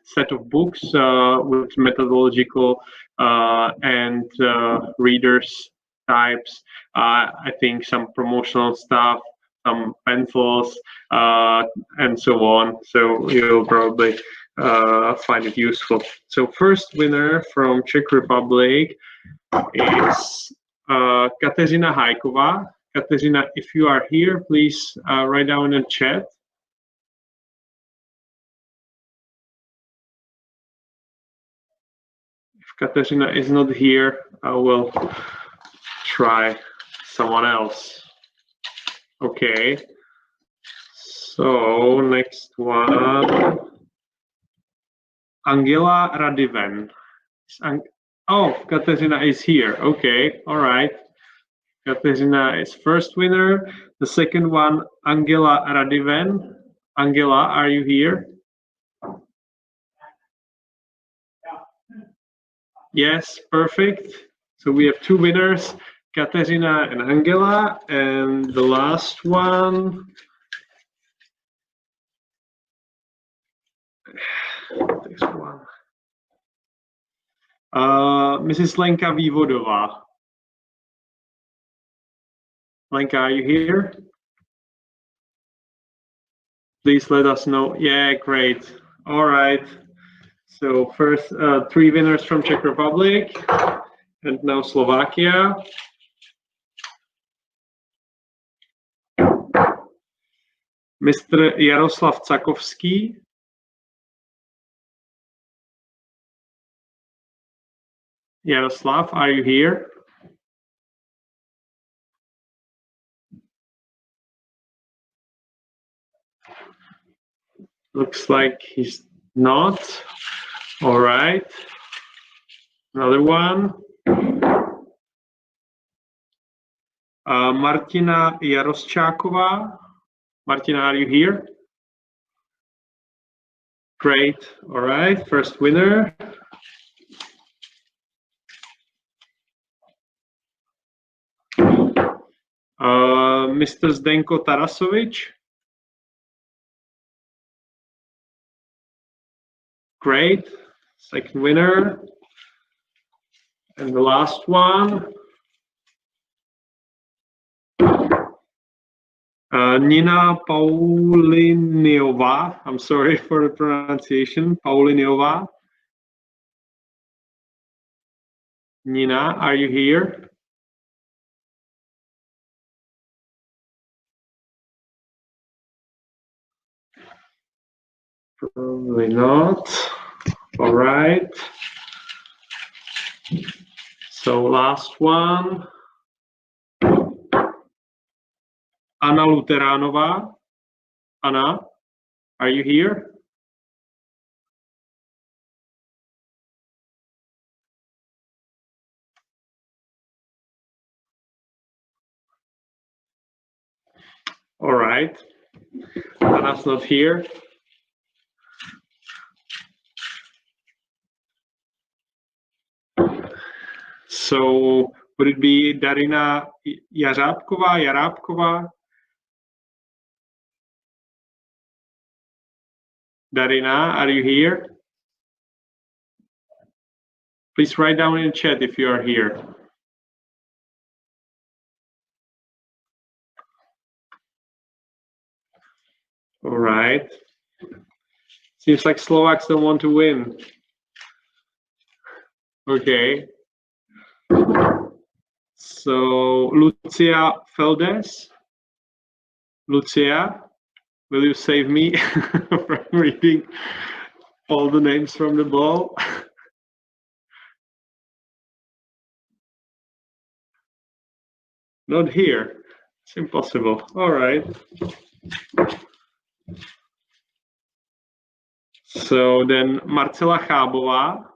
set of books with methodological and readers types. I think some promotional stuff, some pencils, and so on. So you'll probably find it useful. So first winner from Czech Republic is Kateřina Hajková. Kateřina, if you are here, please write down in the chat. If Kateřina is not here, I will try someone else. Okay. So next one, Angela Radiven. Oh, Kateřina is here. Okay, all right. Kateřina is first winner. The second one, Angela Radiven. Angela, are you here? Yes, perfect. So we have two winners, Kateřina and Angela, and the last one. This one. Mrs. Lenka Vývodová. Lenka, are you here? Please let us know. Yeah, great. All right. So first, three winners from Czech Republic, and now Slovakia. Mr. Jaroslav Cakovský. Jaroslav, are you here? Looks like he's not. All right. Another one. Martina Jaroščáková. Martina, are you here? Great. All right. First winner. Mr. Zdenko Tarasovic. Great. Second winner. And the last one. Nina Pauliniova. I'm sorry for the pronunciation. Pauliniova. Nina, are you here? Probably not. All right. So last one. Anna Luteranova. Anna, are you here? All right. Anna's not here. So would it be Darina Yarabkova? Darina, are you here? Please write down in the chat if you are here. All right. Seems like Slovaks don't want to win. Okay. So Lucia Feldes. Lucia, will you save me from reading all the names from the ball? Not here. It's impossible. All right. So then Marcela Chábová.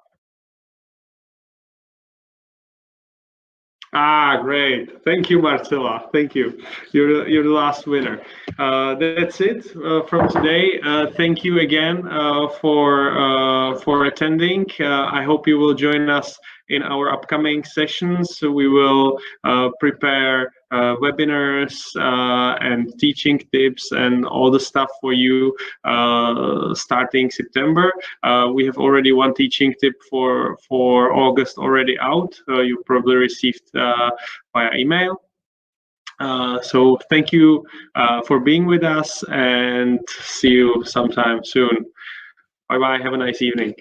Ah, great. Thank you, Marcela. Thank you. You're the last winner. That's it from today. Thank you again for attending. I hope you will join us in our upcoming sessions. So we will prepare webinars and teaching tips and all the stuff for you starting September. We have already one teaching tip for August already out. You probably received via email. So thank you for being with us and see you sometime soon. Bye bye. Have a nice evening.